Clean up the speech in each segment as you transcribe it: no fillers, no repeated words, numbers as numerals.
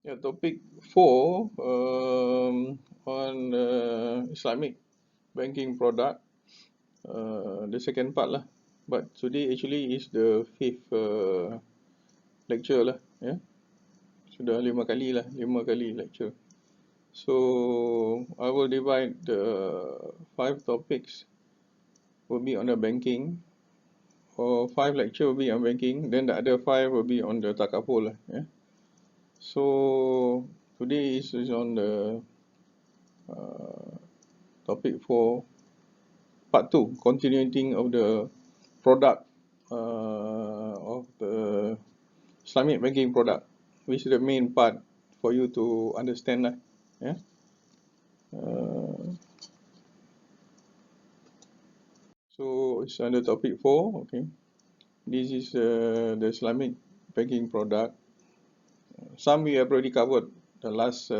Yeah, topic 4 on Islamic banking product, the second part lah. But today actually is the fifth lecture lah. Yeah, sudah 5 kali lah, 5 kali lecture. So I will divide the 5 topics will be on the banking, or 5 lecture will be on banking. Then the other 5 will be on the takaful lah. Yeah. So today is on the topic 4, part 2, continuing of the product of the Islamic banking product, which is the main part for you to understand lah. Yeah. So it's under topic 4. Okay, this is the Islamic banking product. Some we have already covered the last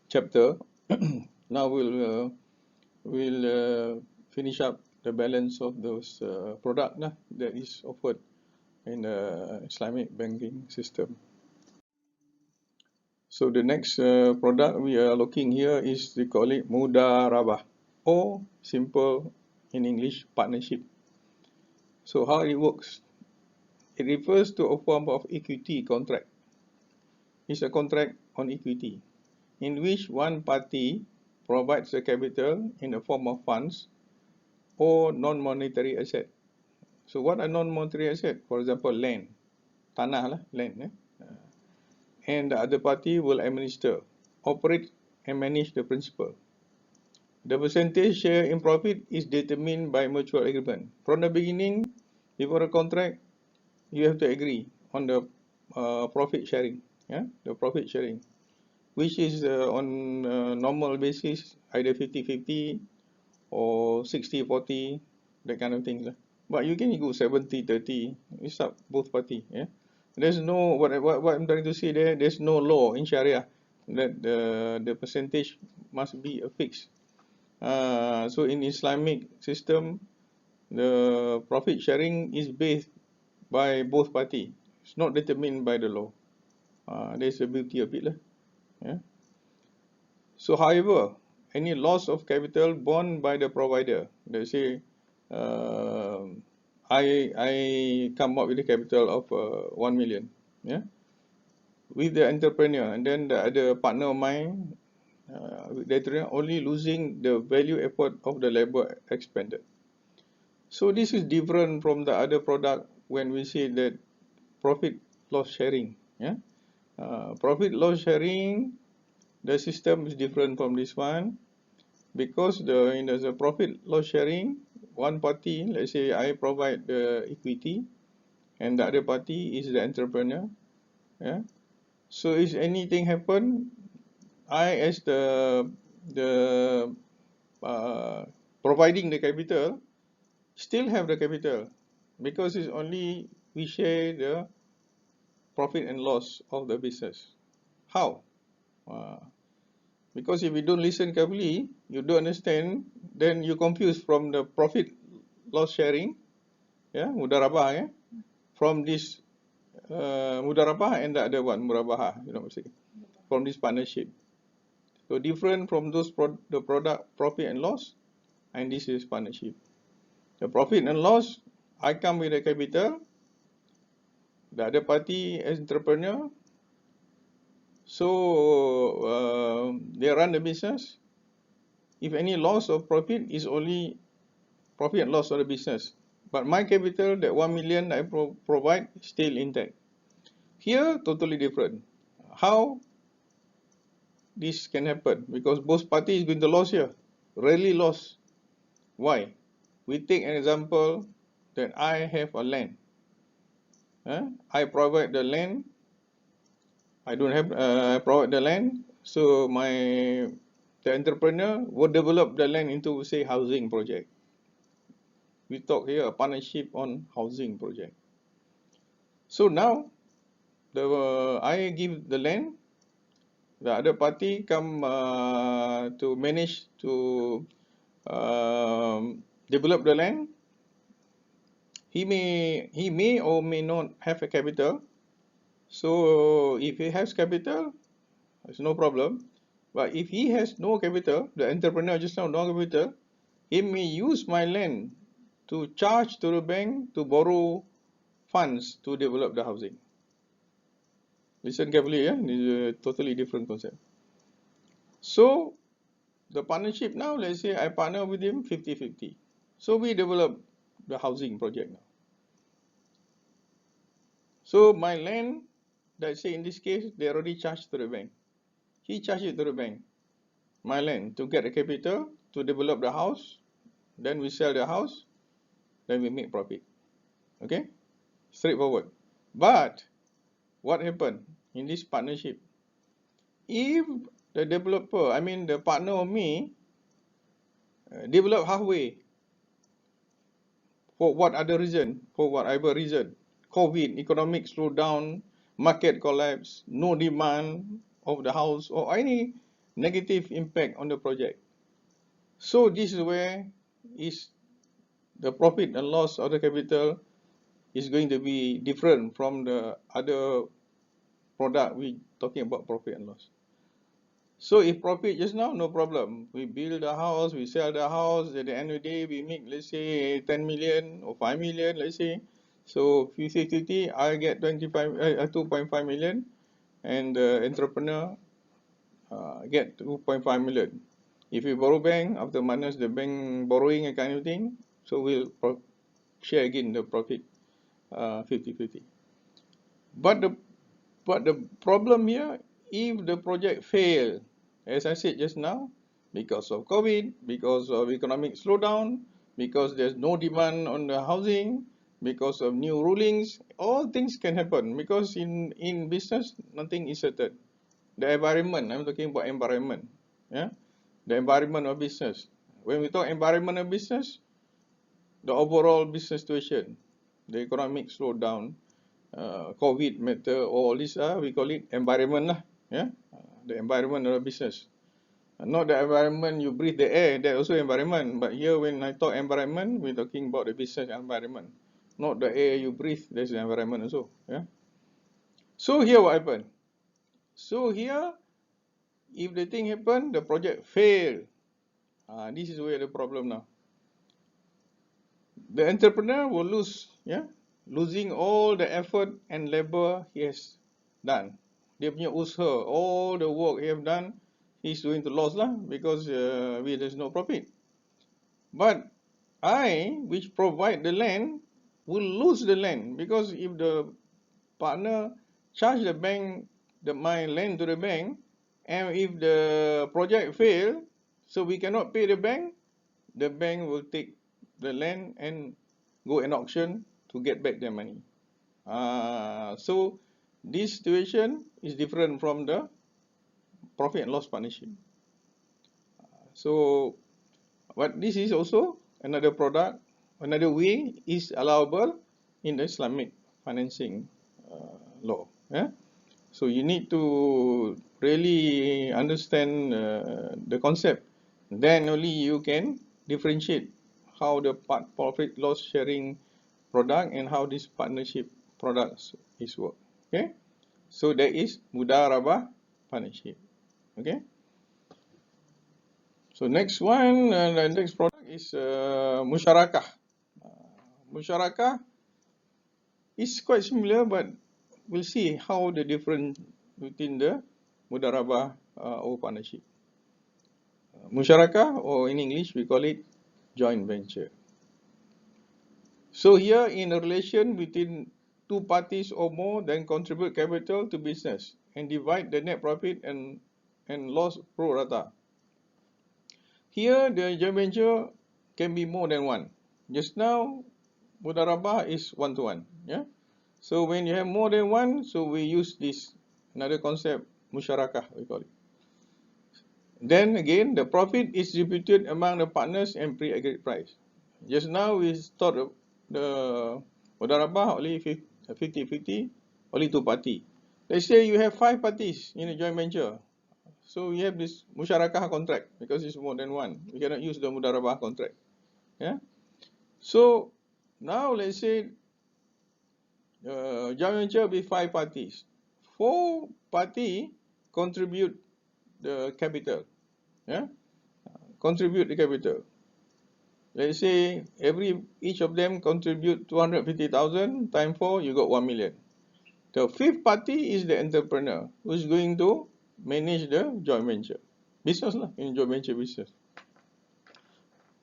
chapter. Now we'll finish up the balance of those product that is offered in the Islamic banking system. So the next product we are looking here is, they call it Mudarabah, or simple in English, partnership. So how it works? It refers to a form of equity contract. It's a contract on equity in which one party provides the capital in the form of funds or non-monetary asset. So what are non-monetary asset? For example, land, tanah lah, land. And the other party will administer, operate and manage the principal. The percentage share in profit is determined by mutual agreement. From the beginning, before a contract, you have to agree on the profit sharing. Yeah, the profit sharing, which is on normal basis, either 50-50 or 60-40, that kind of things. But you can go 70-30, it's up both party. Yeah, there's no, what I'm trying to say there, there's no law in Sharia that the percentage must be a fixed. So in Islamic system, the profit sharing is based by both party. It's not determined by the law. There's the beauty of it lah. Yeah. So however, any loss of capital borne by the provider, let's say I come up with a capital of 1 million, yeah, with the entrepreneur, and then the other partner of mine, the only losing the value effort of the labor expended. So this is different from the other product when we say that profit loss sharing. Yeah, profit loss sharing, the system is different from this one, because in the profit loss sharing, one party, let's say I provide the equity, and the other party is the entrepreneur. Yeah. So if anything happen, I, as the providing the capital, still have the capital, because it's only we share the profit and loss of the business. How? Because if you don't listen carefully, you don't understand, then you confuse from the profit loss sharing, yeah, mudarabah, yeah, from this mudarabah and the other one, murabaha, you know what I'm saying, from this partnership. So different from those the product profit and loss, and this is partnership. The profit and loss, I come with a capital, the other party as entrepreneur, so they run the business. If any loss of profit, is only profit and loss of the business, but my capital, that 1 million I provide, still intact. Here, totally different. How this can happen? Because both parties going to lose here, rarely loss. Why? We take an example that I have a land. I provide the land. I don't have. I provide the land. So the entrepreneur will develop the land into, say, housing project. We talk here a partnership on housing project. So now, I give the land, the other party come to manage to develop the land. He may or may not have a capital. So if he has capital, It's no problem. But if he has no capital, the entrepreneur just now no capital, he may use my land to charge to the bank to borrow funds to develop the housing. Listen carefully, yeah? This is a totally different concept. So the partnership now, let's say I partner with him 50-50. So we develop the housing project now. So my land, let's say in this case, they already charged to the bank. He charged it to the bank, my land, to get the capital, to develop the house. Then we sell the house, then we make profit. Okay? Straightforward. But what happened in this partnership? If the developer, I mean the partner of me, develop halfway, for what other reason, for whatever reason, COVID, economic slowdown, market collapse, no demand of the house, or any negative impact on the project. So this is where is the profit and loss of the capital is going to be different from the other product we talking about profit and loss. So if profit just now, no problem. We build a house, we sell the house, at the end of the day, we make, let's say, 10 million or 5 million, let's say. So 50-50, I get 2.5 million, and the entrepreneur get 2.5 million. If we borrow bank, after minus the bank borrowing and kind of thing, so we'll share again the profit 50-50. But the problem here, if the project fail, as I said just now, because of COVID, because of economic slowdown, because there's no demand on the housing, because of new rulings, all things can happen. Because in business, nothing is certain. The environment, I'm talking about environment, yeah, the environment of business. When we talk environment of business, the overall business situation, the economic slowdown, COVID matter, all this we call it environment lah, yeah, the environment of business. Not the environment you breathe the air, that also environment. But here when I talk environment, we're talking about the business environment, not the air you breathe. That's the environment also, yeah. So here what happened? So here, if the thing happen, the project fail. This is where the problem now. The entrepreneur will lose, yeah, losing all the effort and labor he has done. Dia punya usaha, all the work he have done, he's going to lose lah, because there's no profit. But I, which provide the land, will lose the land, because if the partner charge the bank my land to the bank, and if the project fail, so we cannot pay the bank will take the land and go an auction to get back their money. So this situation is different from the profit and loss partnership. So but this is also another product, another way is allowable in the Islamic financing law. Yeah? So you need to really understand the concept. Then only you can differentiate how the profit loss sharing product and how this partnership products is work. Okay, so that is mudarabah partnership. Okay, so next one, the next product is musyarakah. Musyarakah is quite similar, but we'll see how the difference between the mudarabah or partnership. Musharraka, or in English we call it joint venture. So here, in a relation between two parties or more, then contribute capital to business and divide the net profit and loss pro rata. Here the joint venture can be more than one. Just now mudarabah is 1-to-1, yeah. So when you have more than one, so we use this another concept, musyarakah we call it. Then again, the profit is distributed among the partners and pre-agreed price. Just now we thought of the mudarabah only 50-50, only two party. Let's say you have 5 parties in a joint venture. So we have this musyarakah contract because it's more than one. We cannot use the mudarabah contract. Yeah. So now let's say joint venture with 5 parties. 4 party contribute the capital. Yeah, contribute the capital. Let's say each of them contribute 250,000 times 4, you got 1 million. The fifth party is the entrepreneur who is going to manage the joint venture business lah, in joint venture business.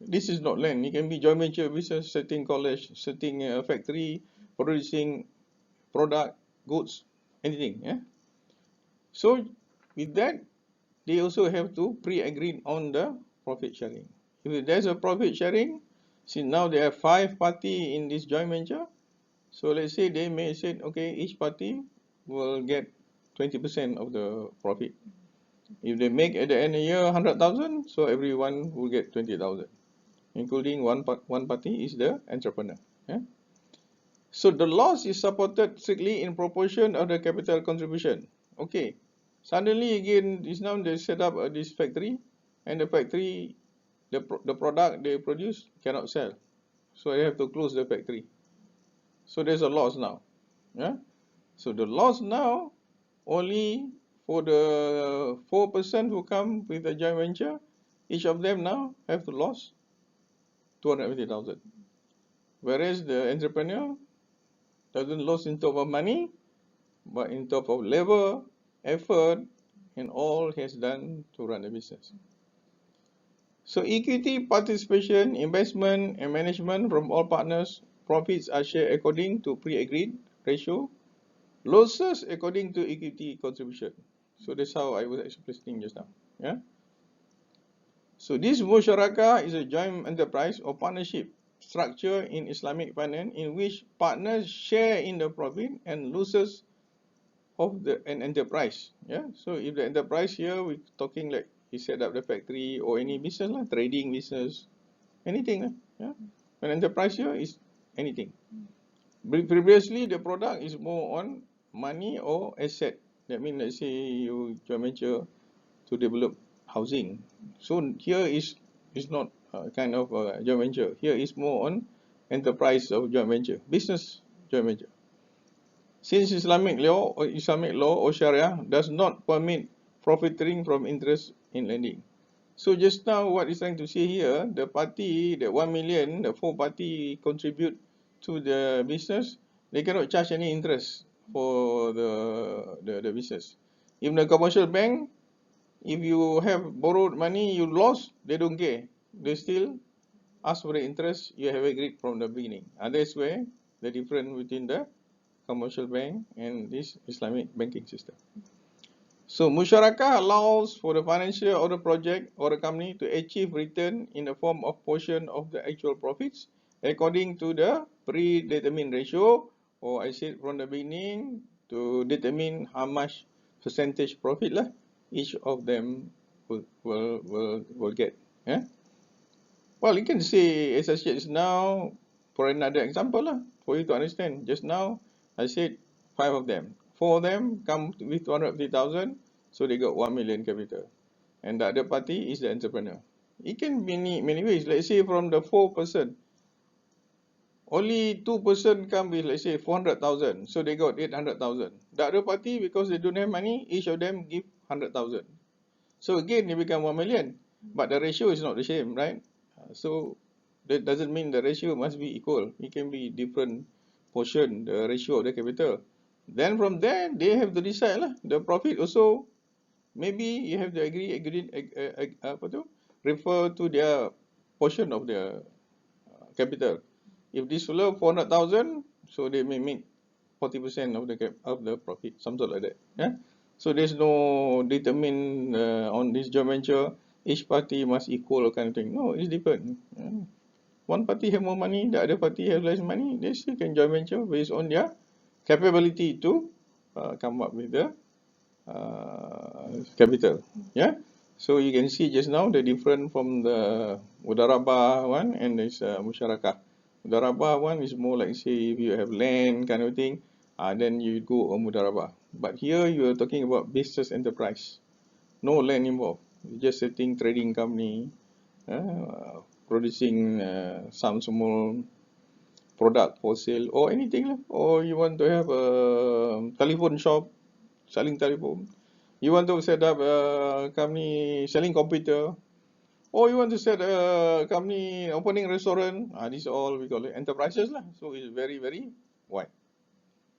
This is not land. It can be joint venture business, setting college, setting a factory, producing product, goods, anything. Yeah. So with that, they also have to pre-agree on the profit sharing. If there's a profit sharing, since now there are 5 parties in this joint venture, so let's say they may say, okay, each party will get 20% of the profit. If they make at the end of the year 100,000, so everyone will get 20,000, including one party is the entrepreneur. Yeah? So the loss is supported strictly in proportion of the capital contribution. Okay, suddenly again, this now they set up this factory, and the factory, the product they produce cannot sell, so they have to close the factory. So there's a loss now. Yeah. So the loss now only for the 4% who come with the joint venture, each of them now have to lose 250,000. Whereas the entrepreneur doesn't lose in terms of money, but in terms of labor, effort, and all he has done to run the business. So equity participation, investment, and management from all partners, profits are shared according to pre-agreed ratio, losses according to equity contribution. So that's how I was explaining just now. Yeah. So this Musharraka is a joint enterprise or partnership structure in Islamic finance in which partners share in the profit and losses of an enterprise. Yeah. So if the enterprise here, we're talking like he set up the factory or any business, trading business, anything. Yeah. An enterprise here is anything. Previously, the product is more on money or asset. That means, let's say you joint venture to develop housing. So here is not kind of a joint venture. Here is more on enterprise of joint venture, business joint venture. Since Islamic law or Sharia does not permit profiting from interest in lending. So just now what is trying to say here, the party, the 1 million, the 4 party contribute to the business, they cannot charge any interest for the business. If the commercial bank, if you have borrowed money, you lost, they don't care. They still ask for the interest you have agreed from the beginning. And that's where the difference between the commercial bank and this Islamic banking system. So Musharraka allows for the financier or the project or the company to achieve return in the form of portion of the actual profits according to the predetermined ratio, or I said from the beginning, to determine how much percentage profit each of them will get. Yeah? Well, you can say, as I said just now, for another example, for you to understand. Just now, I said 5 of them. 4 of them come with 250,000, so they got 1 million capital. And the other party is the entrepreneur. It can be many ways. Let's say from the 4 person, only 2 person come with, let's say, 400,000, so they got 800,000. The other party, because they don't have money, each of them give 100,000. So again, they become 1 million. But the ratio is not the same, right? So that doesn't mean the ratio must be equal. It can be different portion, the ratio of the capital. Then from there, they have to decide the profit also. Maybe you have to refer to their portion of the capital. If this fellow 400,000, so they may make 40% of the profit, something like that. Yeah. So there's no determine on this joint venture, each party must equal kind of thing. No, it's different. Yeah. One party have more money, the other party have less money. They still can joint venture based on their capability to come up with the capital. Yeah. So you can see just now the difference from the Mudarabah one and this Musharraka. Mudarabah one is more like, say, if you have land kind of thing, then you go on Mudarabah. But here you are talking about business enterprise. No land involved. You're just setting trading company, producing some small product for sale or anything. Or you want to have a telephone shop, selling telephone. You want to set up a company selling computer, or you want to set a company opening restaurant. These are all we call it enterprises lah. So it's very, very wide.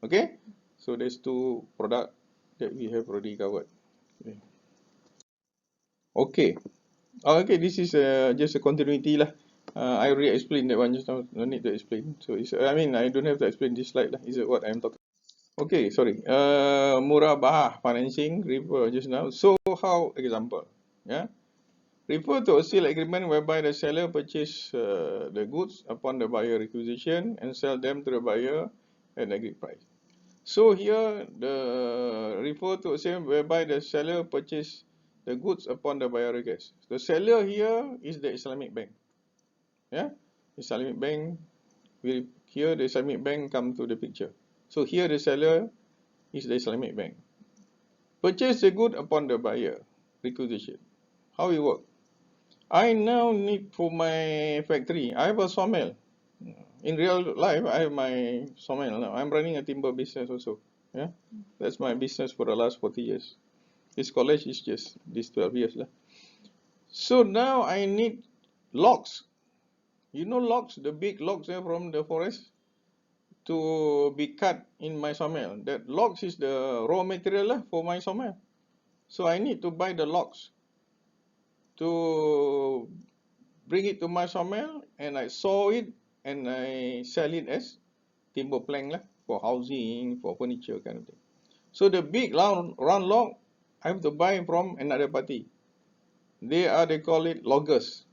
Okay, so there's two product that we have already covered. Okay, okay, this is just a continuity lah. I already explained that one just now. No need to explain. So it's, I mean, I don't have to explain this slide lah. Is it what I'm talking? Okay, sorry. Murabahah financing refer just now. So how example? Yeah, refer to a sale agreement whereby the seller purchase the goods upon the buyer requisition and sell them to the buyer at an agreed price. So here the refer to a sale whereby the seller purchase the goods upon the buyer request. The seller here is the Islamic bank. Yeah, Islamic bank. Here the Islamic bank come to the picture. So here the seller is the Islamic bank. Purchase the good upon the buyer requisition. How it work? I now need for my factory. I have a sawmill. In real life, I have my sawmill now. I'm running a timber business also. Yeah, that's my business for the last 40 years. This college is just this 12 years lah. So now I need logs. You know logs, the big logs from the forest to be cut in my sawmill. That logs is the raw material for my sawmill. So I need to buy the logs to bring it to my sawmill, and I saw it and I sell it as timber plank for housing, for furniture kind of thing. So the big round log I have to buy from another party. They call it loggers.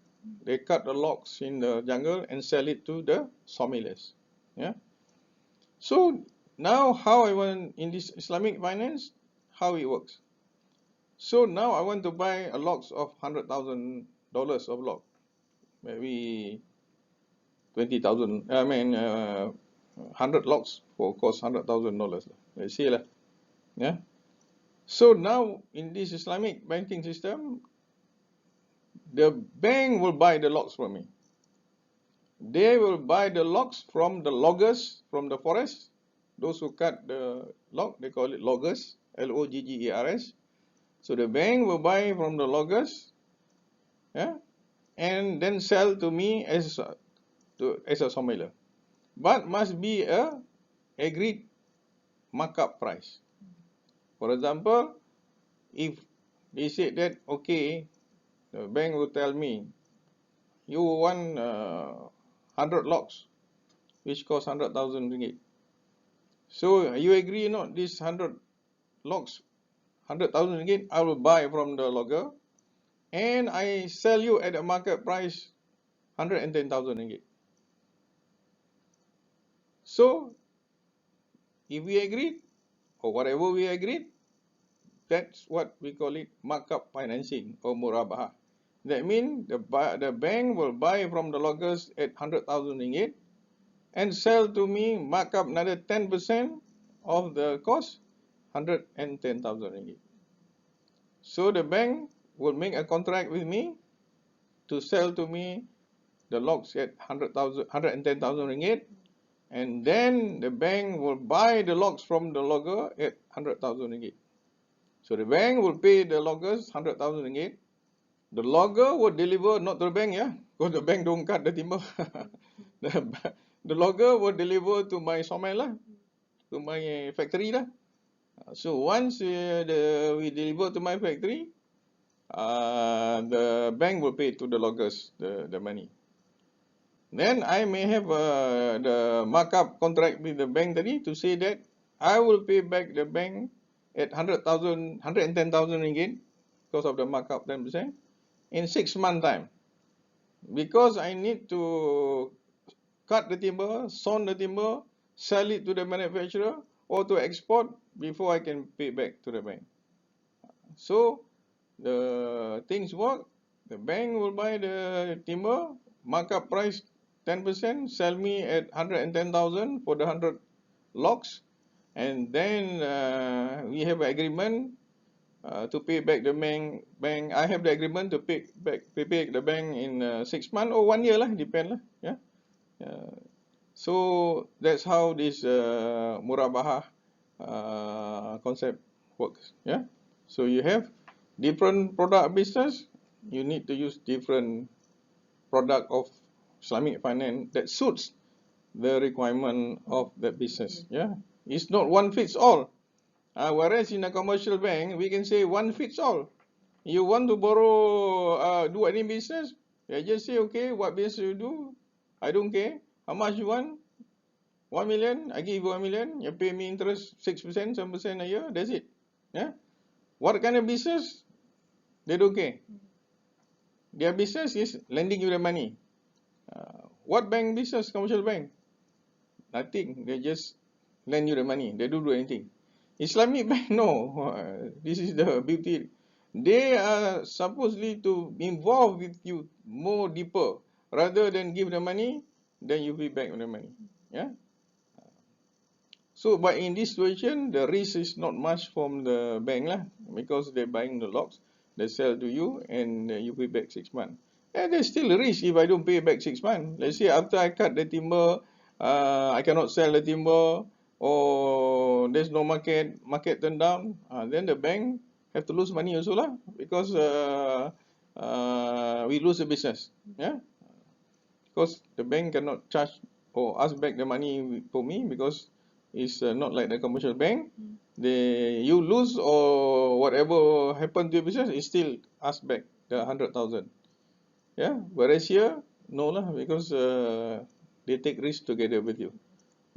They cut the logs in the jungle and sell it to the sawmillers. Yeah. So now how I want in this Islamic finance, how it works. So now I want to buy a logs of $100,000 of log, maybe 20,000. I mean 100 logs for cost $100,000. Let's see lah. Yeah. So now in this Islamic banking system, the bank will buy the logs from me. They will buy the logs from the loggers from the forest. Those who cut the log, they call it loggers, L-O-G-G-E-R-S. So the bank will buy from the loggers, yeah, and then sell to me as a sawmiller. But must be a agreed markup price. For example, if they said that, okay, the bank will tell me, you want 100 logs, which cost 100,000 ringgit. So you agree or not? This 100 logs, 100,000 ringgit, I will buy from the logger, and I sell you at a market price 110,000 ringgit. So if we agreed, or whatever we agreed, that's what we call it markup financing or murabahah. That means the bank will buy from the loggers at 100,000 ringgit and sell to me, mark up another 10% of the cost, 110,000 ringgit. So the bank will make a contract with me to sell to me the logs at 110,000 ringgit, and then the bank will buy the logs from the logger at 100,000 ringgit. So the bank will pay the loggers 100,000 ringgit. The logger will deliver, not to the bank, yeah, because the bank don't cut the timber. The logger will deliver to my sawmill to my factory So once we deliver to my factory, the bank will pay to the loggers the money. Then I may have the markup contract with the bank to say that I will pay back the bank at 110,000 ringgit because of the markup 10% in 6 months time, because I need to cut the timber, sawn the timber, sell it to the manufacturer or to export before I can pay back to the bank. So the things work. The bank will buy the timber, markup price 10%, sell me at 110,000 for the 100 logs, and then we have an agreement to pay back the bank. I have the agreement to pay back the bank in 6 months or 1 year depend yeah. So that's how this murabahah concept works. Yeah. So you have different product business, you need to use different product of Islamic finance that suits the requirement of that business. Yeah, it's not one fits all. Whereas in a commercial bank, we can say one fits all. You want to borrow, do any business, you just say, okay, what business you do, I don't care. How much you want? 1 million, I give you 1 million, you pay me interest 6%, 7% a year, that's it. Yeah. What kind of business? They don't care. Their business is lending you the money. What bank business? Commercial bank? Nothing. They just lend you the money. They don't do anything. Islamic bank, no. This is the beauty. They are supposedly to involve with you more deeper. Rather than give the money, then you pay back the money. Yeah. So, but in this situation, the risk is not much from the bank lah, because they're buying the lots, they sell to you, and you pay back 6 months. And there's still a risk if I don't pay back 6 months. Let's say after I cut the timber, I cannot sell the timber, or there's no market, market turned down, then the bank have to lose money also lah, because we lose the business. Yeah, because the bank cannot charge or ask back the money for me, because it's not like the commercial bank. You lose or whatever happened to your business, is still ask back the 100,000. Yeah, whereas here, no lah, because they take risk together with you.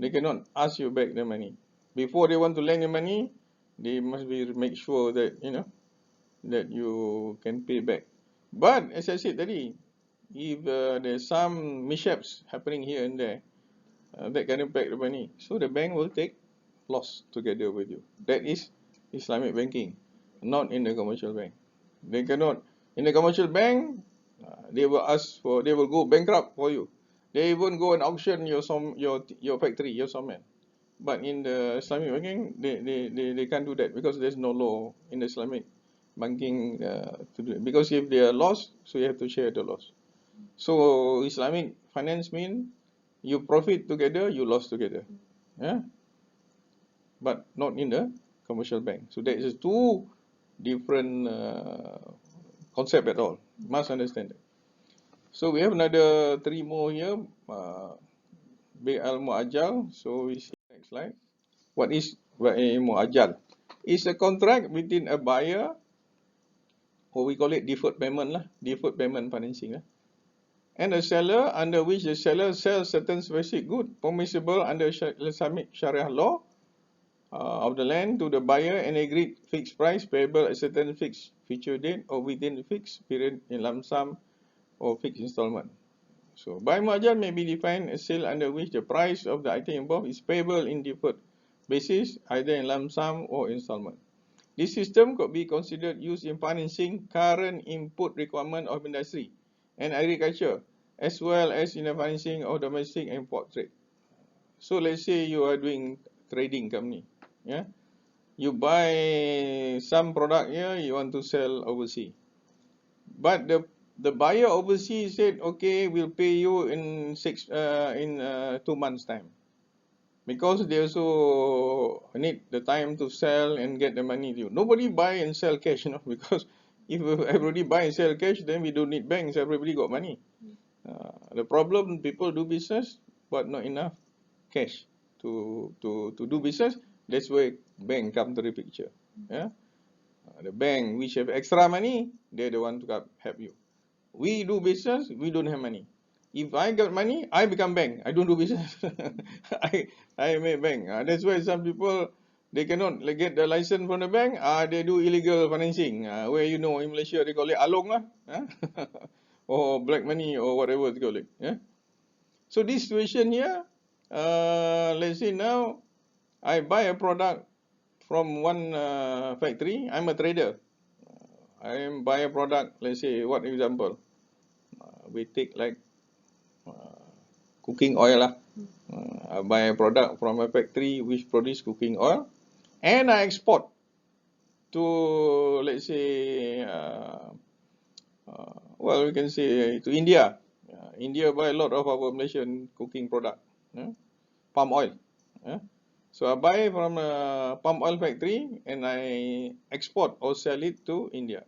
They cannot ask you back the money. Before they want to lend you money, they must make sure that that you can pay back. But as I said tadi, if there's some mishaps happening here and there, that can impact the money. So the bank will take loss together with you. That is Islamic banking, not in the commercial bank. They cannot. In the commercial bank, they will they will go bankrupt for you. They even go and auction your factory, your sawmill. But in the Islamic banking, they can't do that, because there's no law in the Islamic banking to do it. Because if they are lost, so you have to share the loss. So Islamic finance means you profit together, you loss together. Yeah, but not in the commercial bank. So that is two different concept at all. Must understand that. So we have another 3 more here. Muajal. So we see next slide. What is Muajal? It's a contract between a buyer, or we call it deferred payment lah, deferred payment financing lah, and a seller, under which the seller sells certain specific good permissible under Islamic Sharia law of the land to the buyer, and agreed fixed price payable at certain fixed future date or within the fixed period in lump sum or fixed installment. So, buy muajal may be defined as sale under which the price of the item involved is payable in deferred basis, either in lump sum or installment. This system could be considered used in financing current input requirement of industry and agriculture, as well as in the financing of domestic and import trade. So let's say you are doing trading company. Yeah, you buy some product here, you want to sell overseas, but the buyer overseas said, okay, we'll pay you in 2 months time, because they also need the time to sell and get the money to you. Nobody buy and sell cash, because if everybody buy and sell cash, then we don't need banks, everybody got money. The problem, people do business but not enough cash to do business. That's where bank come to the picture. Yeah, the bank which have extra money, they're the one to help you. We do business, we don't have money. If I got money, I become bank. I don't do business. I make bank. That's why some people, they cannot get the license from the bank. They do illegal financing. Where in Malaysia they call it along lah, or black money or whatever they call it. Yeah. So this situation here, let's say now I buy a product from one factory. I'm a trader. I buy a product. Let's say, what example? We take like cooking oil lah. I buy a product from a factory which produce cooking oil, and I export to, let's say, well, we can say to India. India buy a lot of our Malaysian cooking product, palm oil. So I buy from a palm oil factory and I export or sell it to India.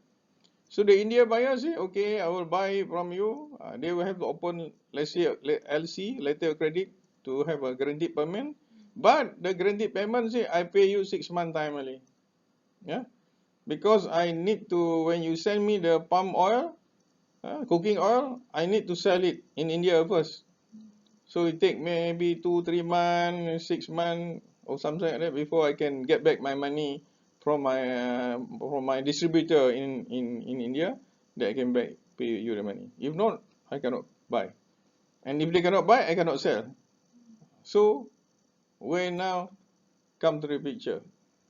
So the India buyer say, okay, I will buy from you. They will have to open, let's say, LC, letter of credit, to have a guaranteed payment. But the guaranteed payment say, I pay you 6 months time only. Yeah, because I need to, when you send me the palm oil, cooking oil, I need to sell it in India first. So it take maybe 2, 3 months, 6 months, or something like that before I can get back my money from my distributor in India, that I can back pay you the money. If not, I cannot buy. And if they cannot buy, I cannot sell. So where now come to the picture?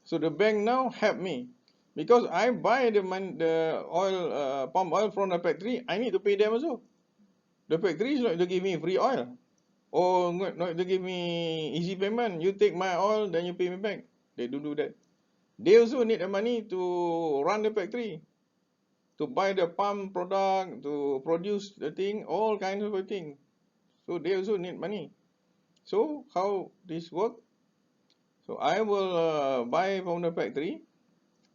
So the bank now help me, because I buy the oil, palm oil from the factory. I need to pay them also. The factory is not to give me free oil, or not to give me easy payment. You take my oil, then you pay me back. They don't do that. They also need the money to run the factory, to buy the palm product, to produce the thing, all kinds of thing. So they also need money. So how this work? So I will buy from the factory.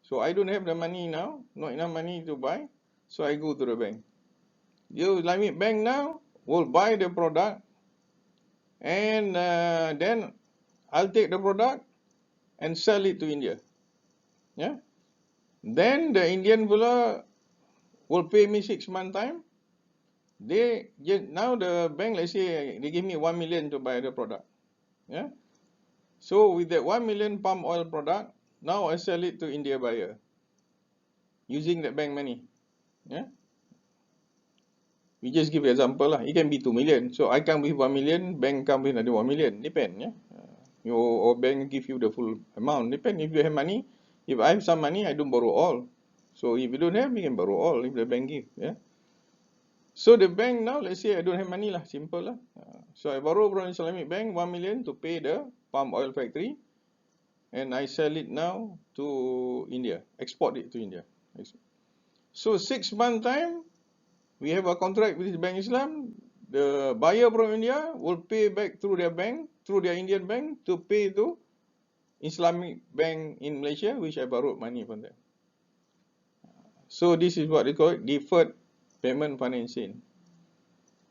So I don't have the money now, not enough money to buy. So I go to the bank. You Islamic bank now will buy the product, and then I'll take the product and sell it to India. Yeah. Then the Indian pula will pay me 6 month time. They just now the bank, let's say they give me 1 million to buy the product. Yeah. So with that 1 million palm oil product, now I sell it to India buyer using that bank money. Yeah. We just give example lah. It can be 2 million. So I come with 1 million, bank come with another 1 million. Depend. Yeah. Or bank give you the full amount. Depend if you have money. If I have some money, I don't borrow all. So if you don't have, you can borrow all if the bank give. Yeah. So the bank now, let's say I don't have money lah, simple lah. So I borrow from Islamic bank 1 million to pay the palm oil factory, and I sell it now to India, export it to India. So 6 month time, we have a contract with Bank Islam. The buyer from India will pay back through their bank, through their Indian bank, to pay to Islamic bank in Malaysia, which I borrowed money from them. So this is what they call it, deferred payment financing.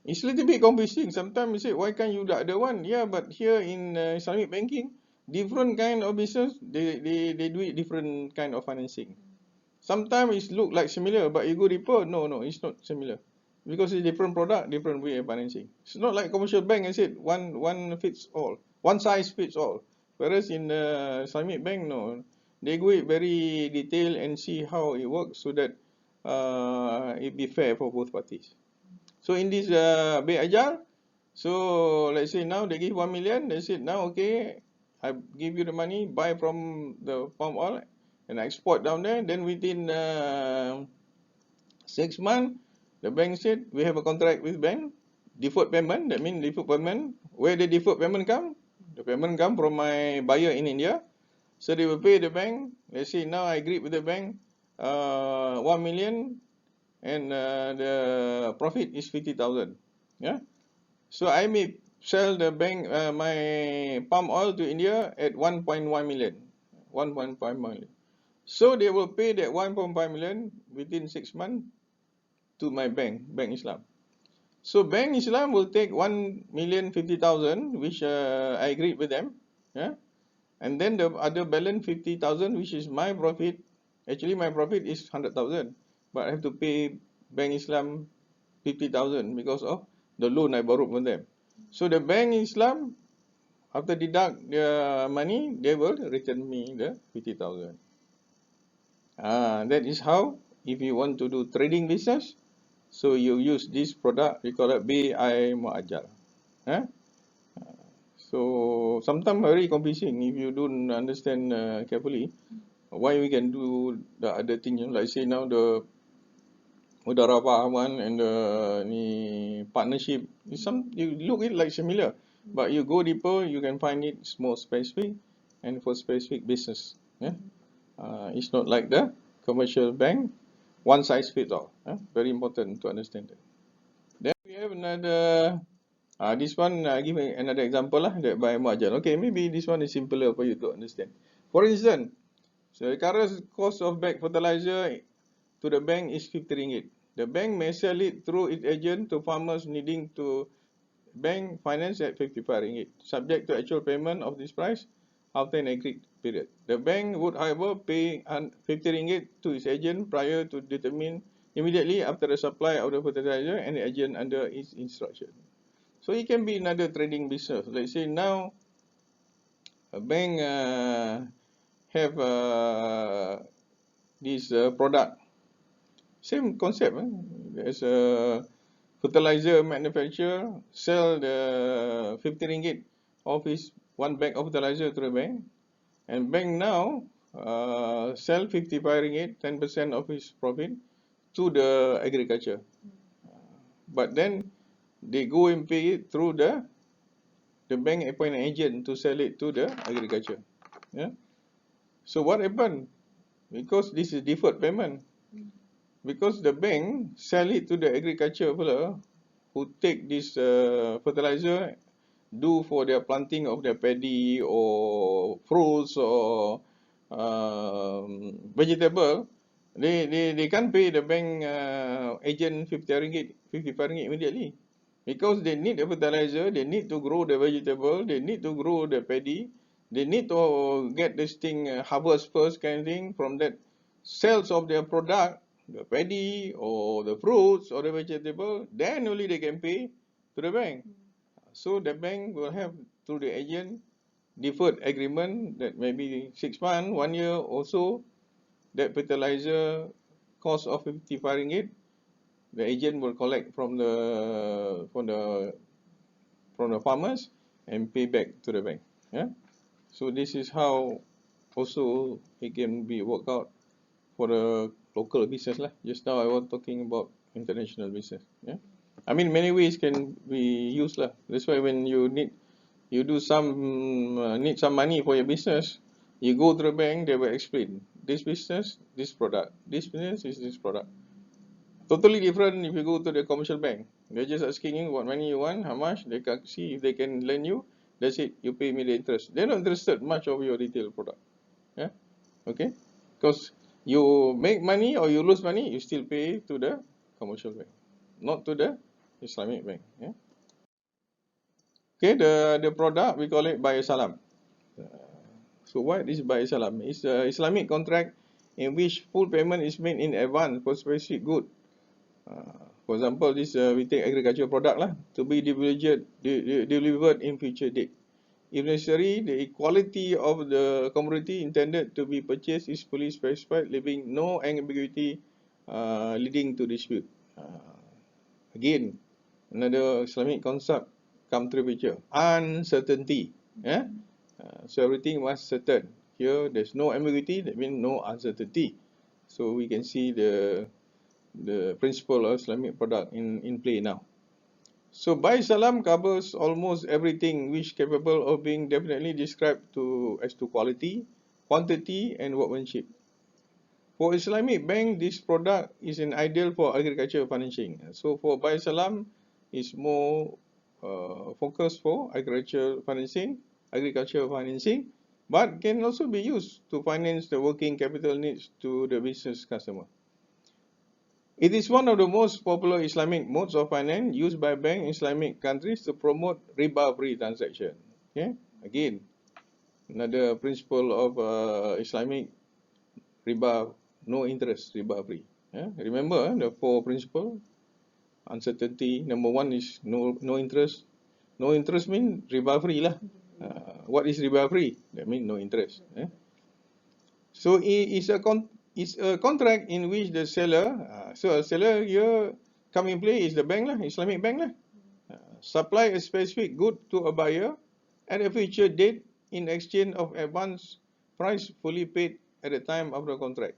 It's a little bit confusing. Sometimes you say, why can't you do the other one? Yeah, but here in Islamic banking, different kind of business, they do it different kind of financing. Sometimes it look like similar, but you go deeper, no, it's not similar. Because it's different product, different way of financing. It's not like commercial bank, I said, one fits all, one size fits all. Whereas in the Islamic bank, no. They go it very detailed and see how it works so that it be fair for both parties. So in this Bay Ajal, so let's say now they give 1 million, they said now okay, I give you the money, buy from the palm oil and I export down there. Then within 6 months, the bank said we have a contract with bank, deferred payment. That means deferred payment. Where the deferred payment come? The payment come from my buyer in India. So they will pay the bank. Let's say now I agree with the bank, 1 million, and the profit is 50,000. Yeah. So I may sell the bank my palm oil to India at 1.1 million. 1.5 million. So they will pay that 1.5 million within 6 months to my bank, Bank Islam. So Bank Islam will take 1,050,000, which I agreed with them. Yeah. And then the other balance 50,000, which is my profit. Actually, my profit is 100,000, but I have to pay Bank Islam 50,000 because of the loan I borrowed from them. So the Bank Islam, after deduct their money, they will return me the 50,000. That is how, if you want to do trading business, so you use this product, we call it BI Mu'ajjal. So sometimes very confusing if you don't understand carefully. Why we can do the other thing, like say now the Mudarabah one and the partnership, you look it like similar, but you go deeper, you can find it more specific and for specific business. Yeah, it's not like the commercial bank, one size fits all. Very important to understand that. Then we have another This one, give me another example lah, that by margin. Okay, maybe this one is simpler for you to understand. For instance, so the current cost of bag fertilizer to the bank is 50 ringgit. The bank may sell it through its agent to farmers needing to bank finance at 55 ringgit, subject to actual payment of this price after an agreed period. The bank would, however, pay 50 ringgit to its agent prior to determine immediately after the supply of the fertilizer and the agent under its instruction. So it can be another trading business. Let's say now a bank have this product. Same concept. There's a fertilizer manufacturer sell the 50 ringgit of his one bag of fertilizer to the bank, and bank now sell 55 ringgit, 10% of his profit to the agriculture. But then they go and pay it through the bank appoint an agent to sell it to the agriculture. Yeah. So what happened? Because this is deferred payment. Because the bank sell it to the agriculture fellow who take this fertilizer, do for their planting of their paddy or fruits or vegetable, they can't pay the bank agent 50 ringgit, 55 ringgit immediately. Because they need the fertilizer, they need to grow the vegetable, they need to grow the paddy, they need to get this thing harvest first kind of thing. From that sales of their product, the paddy or the fruits or the vegetable, then only they can pay to the bank. So the bank will have through the agent deferred agreement that maybe 6 months, 1 year or so, that fertilizer cost of 55 ringgit, the agent will collect from the farmers and pay back to the bank. Yeah. So this is how also it can be worked out for the local business lah. Just now I was talking about international business. Yeah. I mean many ways can be used lah. That's why when you need some money for your business, you go to the bank, they will explain this business, this product, this business is this product. Totally different if you go to the commercial bank. They're just asking you what money you want, how much, they can see if they can lend you. That's it, you pay me the interest. They're not interested much of your retail product. Yeah. Okay. Because you make money or you lose money, you still pay to the commercial bank, not to the Islamic bank. Yeah. Okay, the product we call it buy salam. So what is buy salam? It's an Islamic contract in which full payment is made in advance for specific good. For example, this we take agricultural product lah, to be delivered in future date. If necessary, the equality of the commodity intended to be purchased is fully specified, leaving no ambiguity leading to dispute. Again, another Islamic concept come to the picture. Uncertainty. Yeah? So everything was certain. Here, there's no ambiguity, that means no uncertainty. So we can see the principle of Islamic product in play now. So buy salam covers almost everything which capable of being definitely described as to quality, quantity and workmanship. For Islamic bank, this product is an ideal for agriculture financing. So for buy salam is more focused for agriculture financing, but can also be used to finance the working capital needs to the business customer. It is one of the most popular Islamic modes of finance used by banks in Islamic countries to promote riba-free transaction. Okay, again, another principle of Islamic riba, no interest, riba-free. Yeah? Remember the 4 principles. Uncertainty, number 1 is no interest. No interest means riba-free lah. What is riba-free? That means no interest. Yeah? So it is a contract in which the seller, so a seller here come in play is the bank lah, Islamic bank lah, supply a specific good to a buyer at a future date in exchange of advance price fully paid at the time of the contract.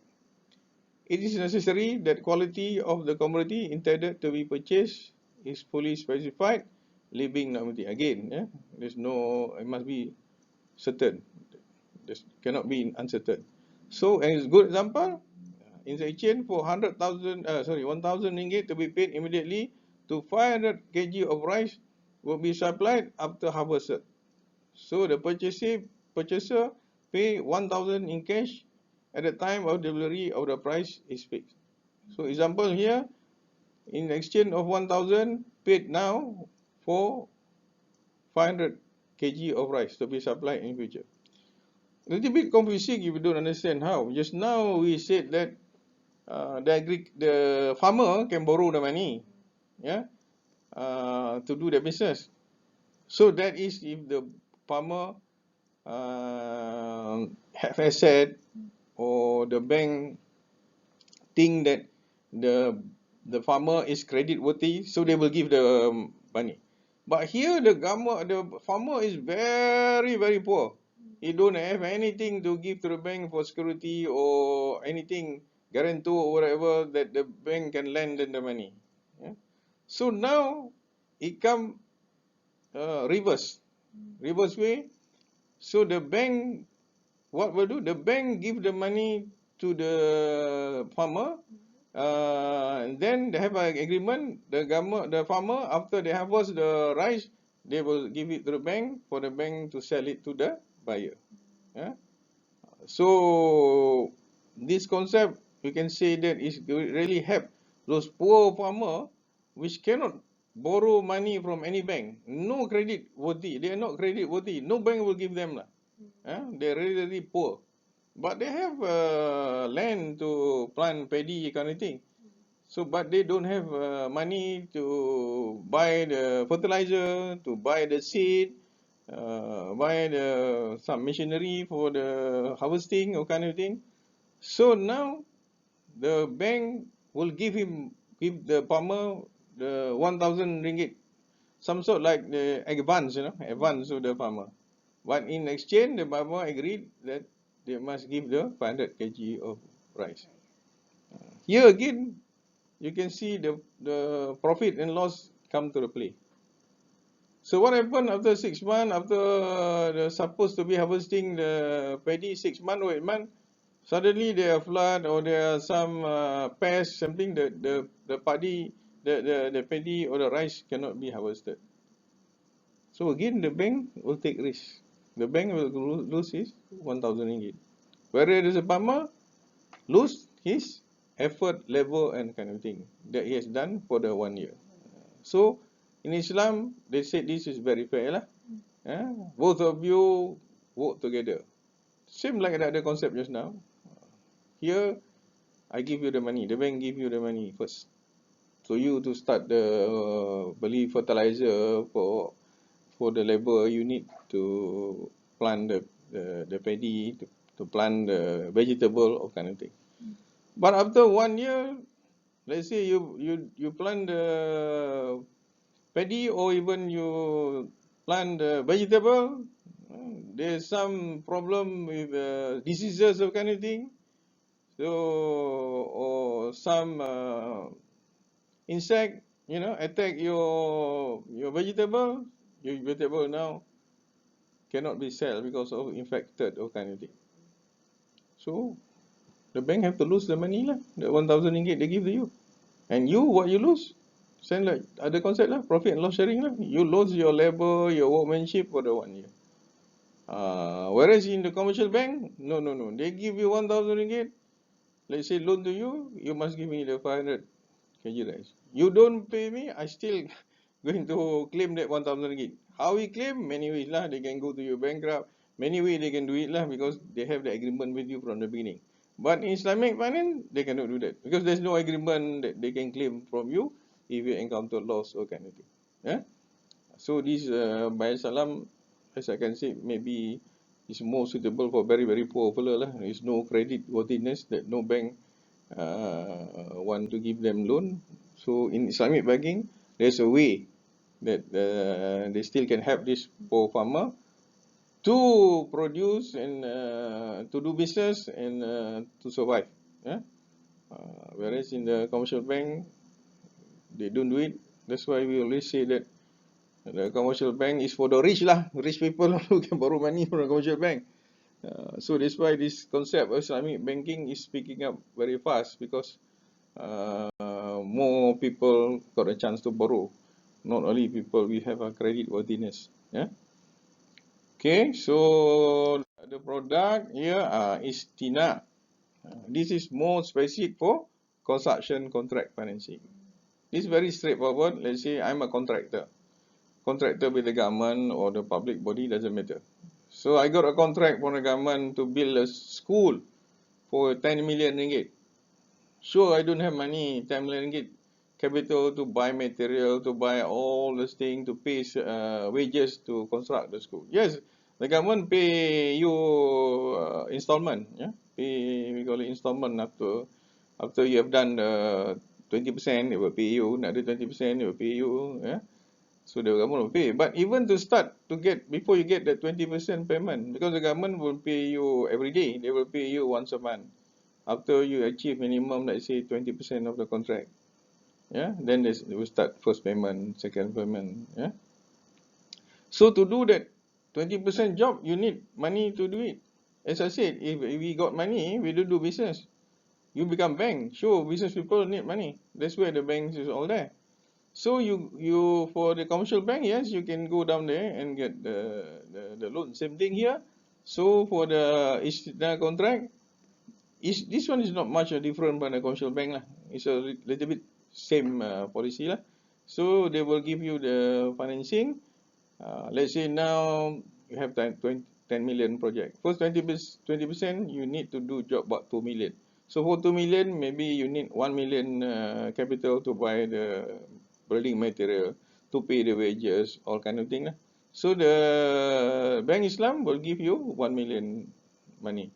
It is necessary that quality of the commodity intended to be purchased is fully specified, leaving no ambiguity. Again, yeah, there's no, it must be certain. This cannot be uncertain. So, as a good example, in the exchange for 1,000 ringgit to be paid immediately to 500 kg of rice will be supplied after harvested. So the purchaser pay 1,000 in cash at the time of delivery of the price is fixed. So example here, in exchange of 1,000 paid now for 500 kg of rice to be supplied in future. A little bit confusing if you don't understand how. Just now we said that the farmer can borrow the money, yeah, to do the business. So that is if the farmer have asset, or the bank think that the farmer is credit worthy, so they will give the money. But here the farmer is very, very poor. He don't have anything to give to the bank for security or anything, guarantor or whatever that the bank can lend them the money. Yeah? So now it come reverse way. So the bank, what will do? The bank give the money to the farmer. Then they have an agreement. The farmer, after they harvest the rice, they will give it to the bank for the bank to sell it to the buyer. Yeah? So this concept, you can say that is really help those poor farmer which cannot borrow money from any bank. No credit worthy. They are not credit worthy. No bank will give them. They are really, really poor. But they have land to plant paddy kind of thing. So, but they don't have money to buy the fertilizer, to buy the seed, buy some machinery for the harvesting or kind of thing. So now the bank will give the farmer the 1,000 ringgit, some sort like the advance, advance to the farmer. But in exchange, the farmer agreed that they must give the 500 kg of rice. Here again, you can see the profit and loss come to the play. So what happened after 6 months, after the supposed to be harvesting the paddy 6 months or 8 months, suddenly there are flood or there are some pests, something that the paddy or the rice cannot be harvested. So again, the bank will take risk. The bank will lose his 1,000 ringgit. Whereas the farmer lose his effort, level and kind of thing that he has done for the 1 year. So in Islam, they said this is very fair lah. Both of you work together. Same like the concept just now. Here, I give you the money. The bank give you the money first. So you to start the beli fertilizer for the labor you need to plant the paddy, to plant the vegetable or kind of thing. But after 1 year, let's say you plant the paddy or even you plant the vegetable, there's some problem with diseases or kind of thing. So, or some insect, attack your vegetable. Your vegetable now cannot be sold because of infected or kind of thing. So the bank have to lose the money lah, the 1,000 ringgit they give to you. And you, what you lose? Same like other concept lah, profit and loss sharing lah. You lose your labor, your workmanship for the 1 year. Whereas in the commercial bank, no. They give you 1,000 ringgit. Let's say loan to you, you must give me the 500 kg rice. You don't pay me, I still going to claim that 1,000 ringgit. How we claim? Many ways lah. They can go to your bankrupt. Many ways they can do it lah, because they have the agreement with you from the beginning. But in Islamic finance, they cannot do that, because there's no agreement that they can claim from you if you encounter loss or kind of thing. So this by salam, as I can say, maybe is more suitable for very, very poor fellow lah. There is no credit worthiness that no bank want to give them loan. So in Islamic banking, there's a way that they still can help this poor farmer to produce and to do business and to survive. Whereas in the commercial bank, they don't do it. That's why we always say that the commercial bank is for the rich lah, rich people who can borrow money from the commercial bank. So that's why this concept of Islamic banking is picking up very fast, because more people got a chance to borrow. not only people we have a credit worthiness. Yeah. Okay, so the product here is TINA. This is more specific for construction contract financing. This is very straightforward. Let's say I'm a contractor. Contractor with the government or the public body, doesn't matter. So I got a contract from the government to build a school for 10 million ringgit. Sure, I don't have money, 10 million ringgit capital to buy material, to buy all this thing, to pay wages to construct the school. Yes, the government pay you installment. Yeah, pay, we call it installment after you have done 20%, it will pay you. Another 20%, it will pay you. Yeah. So the government will pay. But even to start to get, before you get the 20% payment, because the government will pay you every day, they will pay you once a month. After you achieve minimum, let's say 20% of the contract, yeah, then they will start first payment, second payment, yeah. So to do that 20% job, you need money to do it. As I said, if we got money, we do business. You become bank, sure, business people need money. That's where the banks is all there. So you for the commercial bank, yes, you can go down there and get the loan. Same thing here. So for the ISLAMIC contract, this one is not much different from the commercial bank lah. It's a little bit same policy lah. So they will give you the financing. Let's say now you have 10 million project. First 20% you need to do job about 2 million. So for 2 million, maybe you need 1 million capital to buy the building material, to pay the wages, all kind of thing lah. So the Bank Islam will give you 1 million money,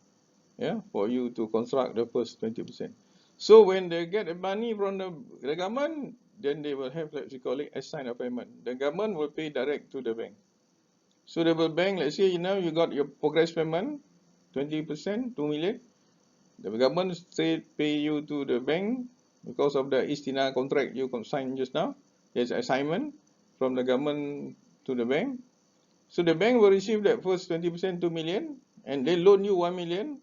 yeah, for you to construct the first 20%. So when they get the money from the government, then they will have, let's call it, assigned a payment. The government will pay direct to the bank. So the bank, let's say now you got your progress payment, 20%, 2 million. The government straight pay you to the bank because of the ISTINA contract you signed just now. There's assignment from the government to the bank. So the bank will receive that first 20%, 2 million, and they loan you 1 million.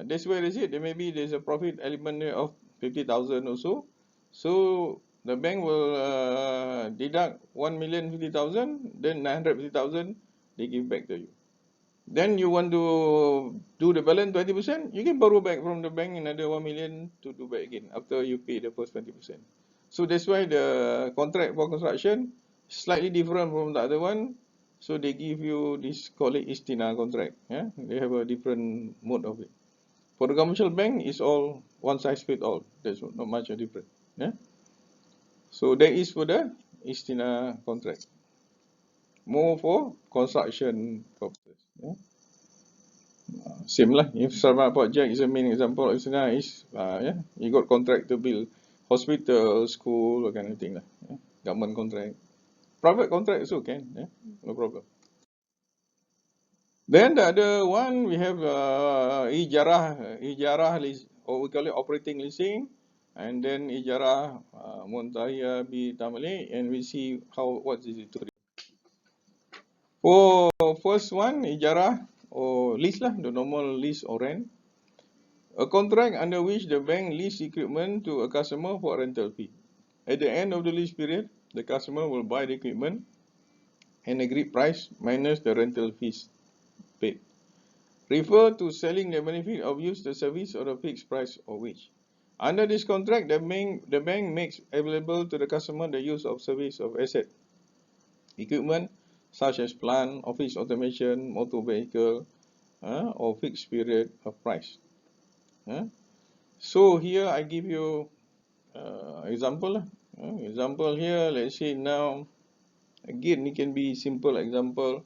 That's where is it. There maybe there's a profit element of 50,000 or so. So the bank will deduct 1,050,000, then 950,000 they give back to you. Then you want to do the balance 20%, you can borrow back from the bank another 1 million to do back again after you pay the first 20%. So that's why the contract for construction slightly different from the other one. So they give you this, call it ISTINA contract. Yeah, they have a different mode of it. For the commercial bank, it's all one size fit all. There's not much different. Yeah. So that is for the ISTINA contract. More for construction purposes. Yeah. Same lah. If Sarma project is a main example of ISTINA, is yeah, you got contract to build hospital, school, that kind of thing lah. Yeah. Government contract, private contract also can. Yeah, no problem. Then the other one we have ijarah lease, or we call it operating leasing, and then ijarah muntahiyah bi tamlik, and we see what is it. For first one, ijarah or lease lah, the normal lease or rent. A contract under which the bank lease equipment to a customer for a rental fee. At the end of the lease period, the customer will buy the equipment and agreed price minus the rental fees paid. Refer to selling the benefit of use the service or the fixed price of which. Under this contract, the bank makes available to the customer the use of service of asset, equipment such as plant, office automation, motor vehicle, or fixed period of price. So here I give you example. Example here, let's say now, again it can be simple example.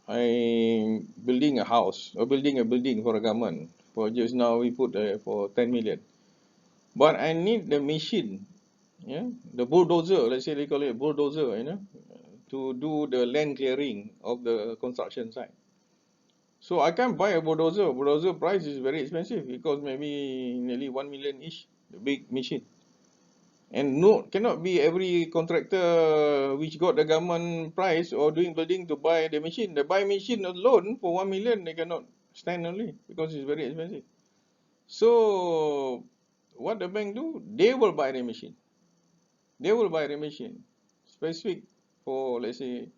I'm building a house or building a building for a government. For just now we put for 10 million. But I need the machine, yeah, the bulldozer, let's say they call it bulldozer, you know, to do the land clearing of the construction site. So I can't buy a bulldozer. Bulldozer price is very expensive because maybe nearly 1 million each, the big machine. And no, cannot be every contractor which got the government price or doing building to buy the machine. The buy machine alone for 1 million, they cannot stand only because it's very expensive. So what the bank do? They will buy the machine. they will buy the machine specific for, let's say,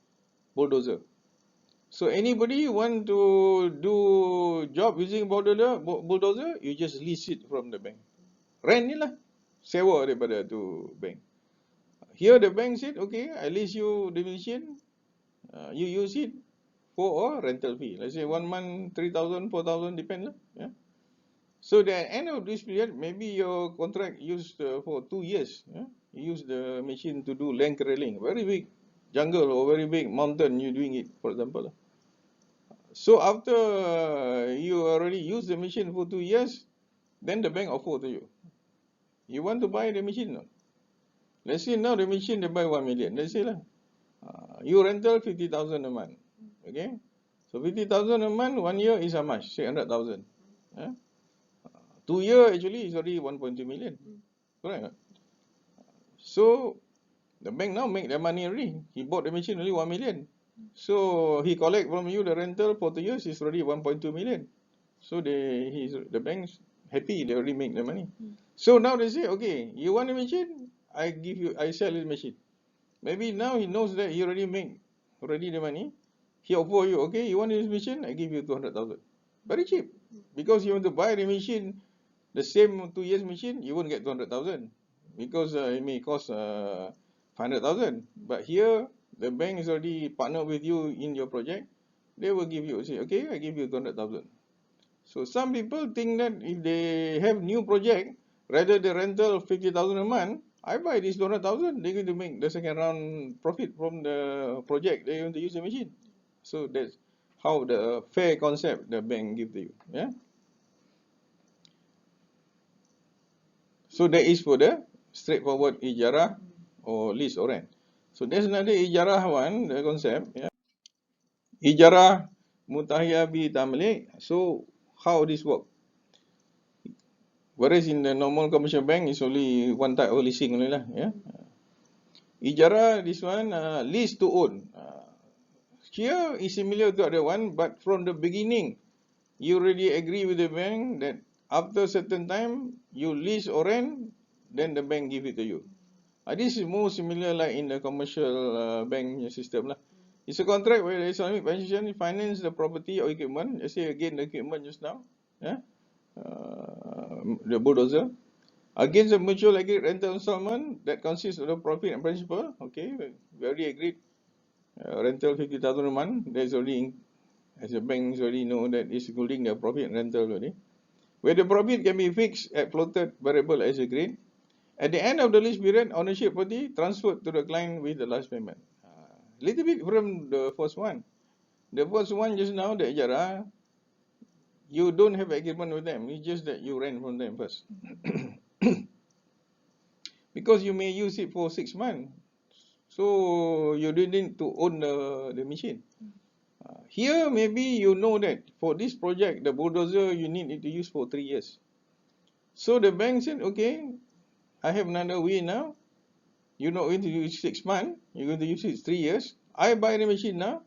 bulldozer. So anybody want to do job using bulldozer, you just lease it from the bank. Rent ni lah, sewa daripada tu bank. Here the bank said, okay, I lease you the machine, you use it for a rental fee. Let's say 1 month, 3,000, 4,000, depends lah. Yeah. So at the end of this period, maybe your contract used for 2 years. Yeah? You use the machine to do land clearing, very big jungle or very big mountain, you doing it, for example. So after you already use the machine for 2 years, then the bank offer to you. You want to buy the machine? No? Let's say now the machine they buy 1 million. Let's say lah, you rental 50,000 a month. Okay, so 50,000 a month, 1 year is how much? 600,000. 2 years actually is already 1.2 million. Correct? So the bank now make their money already. He bought the machine only 1 million. So he collect from you the rental for 2 years is already 1.2 million. So the bank's happy, they already make the money. So now they say, okay, you want a machine? I sell this machine. Maybe now he knows that he already make the money. He offer you, okay, you want this machine? I give you 200,000. Very cheap. Because you want to buy the machine, the same 2 years machine, you won't get 200,000. Because it may cost 500,000. But here, the bank is already partnered with you in your project. They will give you, say, okay, I give you 200,000. So some people think that if they have new project, rather the rental 50,000 a month, I buy this 200,000, they're going to make the second round profit from the project they want to use the machine. So that's how the fair concept the bank give to you. Yeah. So that is for the straightforward ijarah or lease or rent. So there's another ijarah one, the concept. Yeah. Ijarah mutahiyah bi tamlik. So how this work? Whereas in the normal commercial bank, it's only one type of leasing only lah. Yeah. Ijarah, this one, lease to own. Here is similar to the other one, but from the beginning, you already agree with the bank that after certain time, you lease or rent, then the bank give it to you. This is more similar like in the commercial bank system lah. It's a contract where the Islamic institution finance the property or equipment. Let's say again the equipment just now, yeah, the bulldozer, against the mutual agreed rental installment that consists of the profit and principal. Okay, we already agreed rental 50,000 a month. There's already, as the banks already know that it's including the profit and rental already. Where the profit can be fixed at floated variable as agreed. At the end of the lease period, ownership property transferred to the client with the last payment. Little bit from the first one. The first one just now, the ijarah, you don't have agreement with them. It's just that you rent from them first. Because you may use it for 6 months. So you didn't need to own the machine. Here, maybe you know that for this project, the bulldozer, you need it to use for 3 years. So the bank said, okay, I have another way now. You're not going to use 6 months. You're going to use it 3 years. I buy the machine now.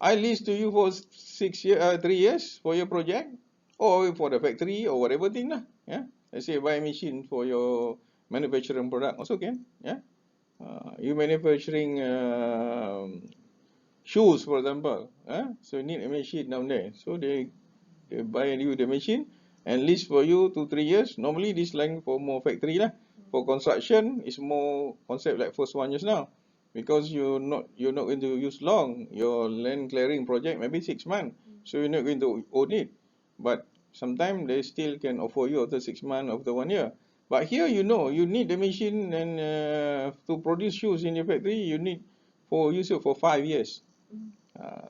I lease to you for 3 years for your project, or for the factory, or whatever thing lah. Yeah. Let's say buy a machine for your manufacturing product also can. Yeah. You manufacturing shoes, for example. So you need a machine down there. So they buy you the machine and lease for you 2-3 years. Normally this line for more factory lah. For construction, it's more concept like first one just now, because you're not going to use long. Your land clearing project maybe 6 months, so you're not going to own it. But sometimes they still can offer you after 6 months, after 1 year. But here you know you need the machine, and to produce shoes in your factory, you need for use it for 5 years.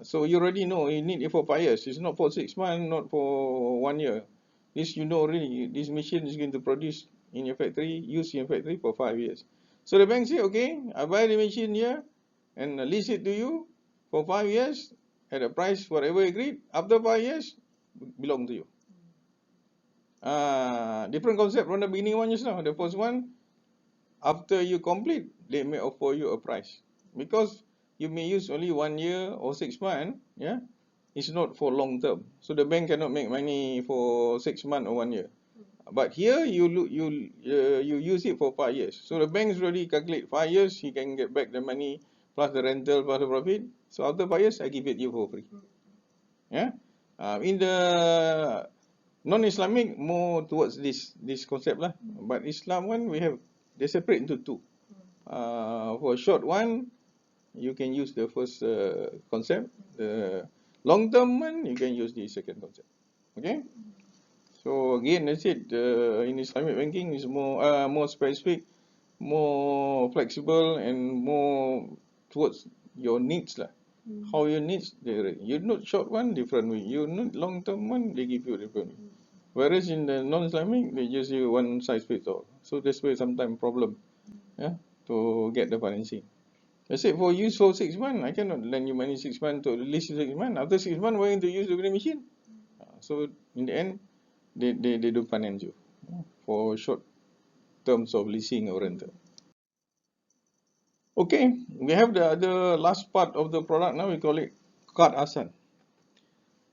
So you already know you need it for 5 years. It's not for 6 months, not for 1 year. This you know already. This machine is going to produce in your factory, use in your factory for 5 years. So the bank say, okay, I buy the machine here and lease it to you for 5 years at a price whatever agreed. After 5 years, belong to you. Different concept from the beginning one just now. The first one, after you complete, they may offer you a price, because you may use only 1 year or 6 months. Yeah, it's not for long term. So the bank cannot make money for 6 months or 1 year. But here you use it for 5 years. So the banks already calculate 5 years, he can get back the money plus the rental plus the profit. So after 5 years, I give it you for free. Yeah. In the non-Islamic, more towards this concept lah. But Islam one, they separate into two. For a short one, you can use the first concept. The long term one, you can use the second concept. Okay. So again, that's it. In Islamic banking is more specific, more flexible, and more towards your needs lah. How your needs, you need short one, different way. You need long term one, they give you a different way. Whereas in the non-Islamic, they just use one size fits all. So that's why sometimes problem, yeah, to get the financing. I said for use for 6 months, I cannot lend you money 6 months to release 6 months. After 6 months, we're going to use the vending machine. So in the end, they don't finance you for short terms of leasing or rental. Okay, we have the other last part of the product now. We call it card Hasan.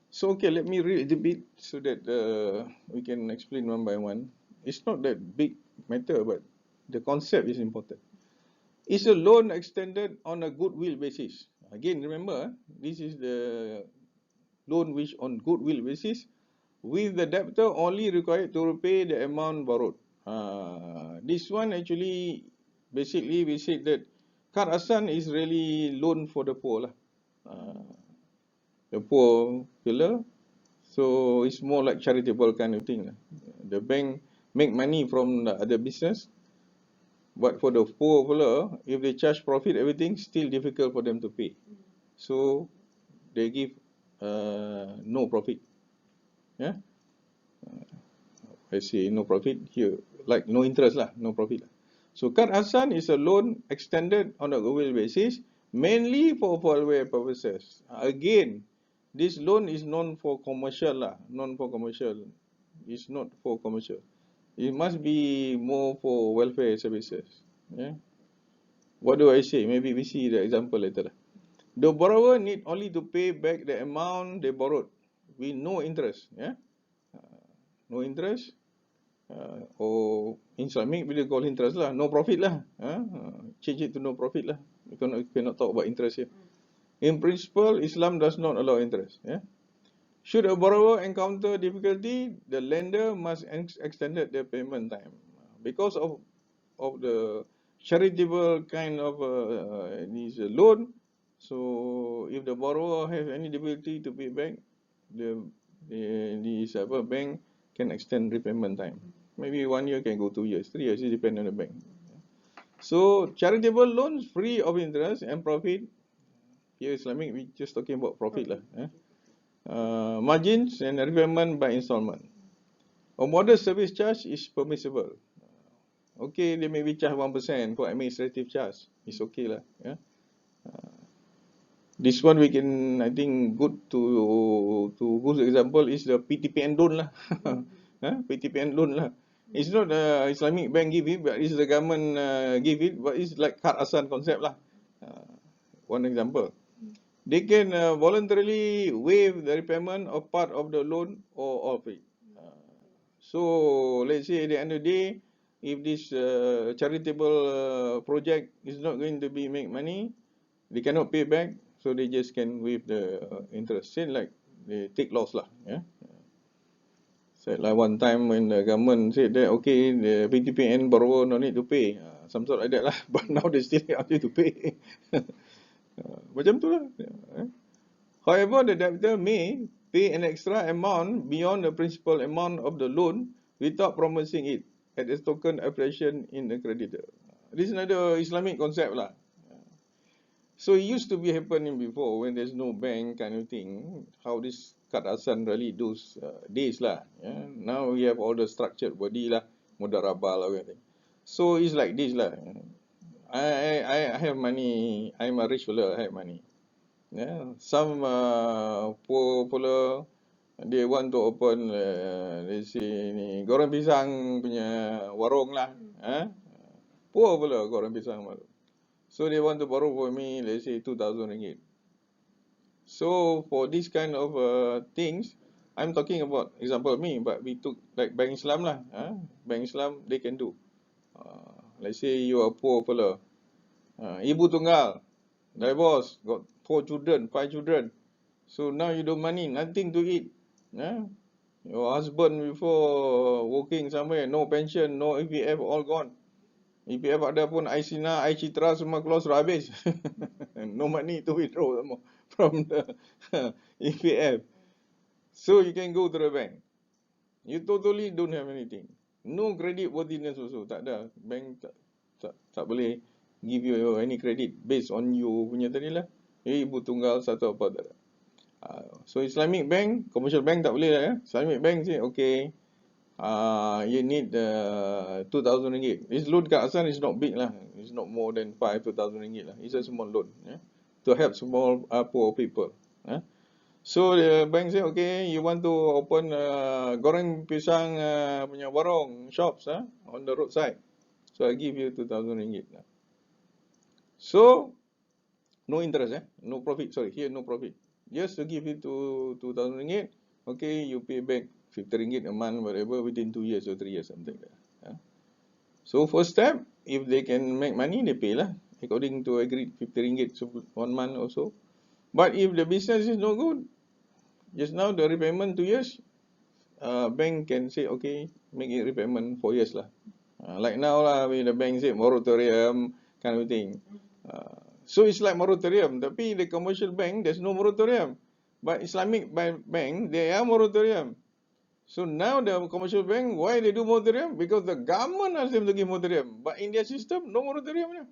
So okay, let me read a bit so that we can explain one by one. It's not that big matter, but the concept is important. It's a loan extended on a goodwill basis. Again, remember, this is the loan which on goodwill basis, with the debtor only required to repay the amount borrowed. This one actually, basically we said that Card Hasan is really loan for the poor lah. The poor pillar. So it's more like charitable kind of thing. The bank make money from the other business, but for the poor pillar, if they charge profit, everything still difficult for them to pay. So they give no profit. Yeah. I say no profit here, like no interest lah, no profit lah. So Card Hasan is a loan extended on a goodwill basis, mainly for welfare purposes. Again, this loan is non for commercial lah, non for commercial. It's not for commercial. It must be more for welfare services. Yeah. What do I say? Maybe we see the example later. The borrower need only to pay back the amount they borrowed with no interest. Yeah. No interest. Or in Islamic bila call interest lah, no profit lah. Change it to no profit lah. We cannot talk about interest here. In principle, Islam does not allow interest. Yeah. Should a borrower encounter difficulty, the lender must extend the payment time. Because of the charitable kind of this loan, so if the borrower has any difficulty to pay back, the bank can extend repayment time. Maybe 1 year can go 2 years, 3 years, it depends on the bank. So charitable loans free of interest and profit. Here Islamic, we just talking about profit lah. Margins and repayment by installment. A modest service charge is permissible. Okay, they maybe charge 1% for administrative charge. It's okay lah. Yeah. This one we can, I think, good to good example is the PTPN loan lah. PTPN loan lah. It's not the Islamic bank give it, but it's the government give it. But it's like Card Hasan concept lah. One example. They can voluntarily waive the repayment of part of the loan or all of it. So let's say at the end of the day, if this charitable project is not going to be make money, they cannot pay back, so they just can waive the interest. Same like they take loss lah. Yeah. Said like one time when the government said that okay, the PTPN borrower no need to pay, some sort like that lah. But now they still have to pay. Macam tu lah. However, the debtor may pay an extra amount beyond the principal amount of the loan without promising it as a token appreciation in the creditor. This is another Islamic concept lah. So it used to be happening before when there's no bank kind of thing. How this Card Hasan really those days lah. Yeah? Now we have all the structured body lah, mudarabah lah everything. So it's like this lah. I have money. I'm a rich fellow. I have money. Yeah. Some poor fellow, they want to open, they say ni goreng pisang punya warung lah. Poor fellow goreng pisang warung. So they want to borrow for me, let's say 2,000 ringgit. So for this kind of things, I'm talking about example me, but we took like Bank Islam lah. Bank Islam, they can do. Let's say you are a poor fella. Ibu tunggal, divorce, got 4 children, 5 children. So now you don't money, nothing to eat. Your husband before working somewhere, no pension, no EPF, all gone. EPF ada pun ISINA, iCitra semua keluar sudah habis. No money to withdraw from the EPF. So you can go to the bank. You totally don't have anything. No credit worthiness also. Tak ada. Bank tak boleh give you any credit based on you punya tadi lah. Ibu tunggal satu apa tak ada. So Islamic bank, commercial bank tak boleh lah ya. Islamic bank say okay, you need 2,000 ringgit. This loan kat asal is not big lah. It's not more than 5,000 ringgit lah. It's a small loan to help small poor people. So the bank say okay, you want to open goreng pisang punya warung shops on the roadside. So I give you 2,000 ringgit. So no interest no profit. Sorry, here no profit. Just to give you 2,000 ringgit. Okay, you pay back 50 ringgit a month, whatever, within 2 years or 3 years, something like that. So first step, if they can make money, they pay lah, according to agreed 50 ringgit so 1 month or so. But if the business is no good, just now the repayment 2 years, bank can say okay, make it repayment 4 years lah. Like now lah, when the bank say moratorium kind of thing. So it's like moratorium, tapi the commercial bank there's no moratorium. But Islamic bank, they are moratorium. So now the commercial bank, why they do moratorium? Because the government asked them to give moratorium. But in their system, no moratorium.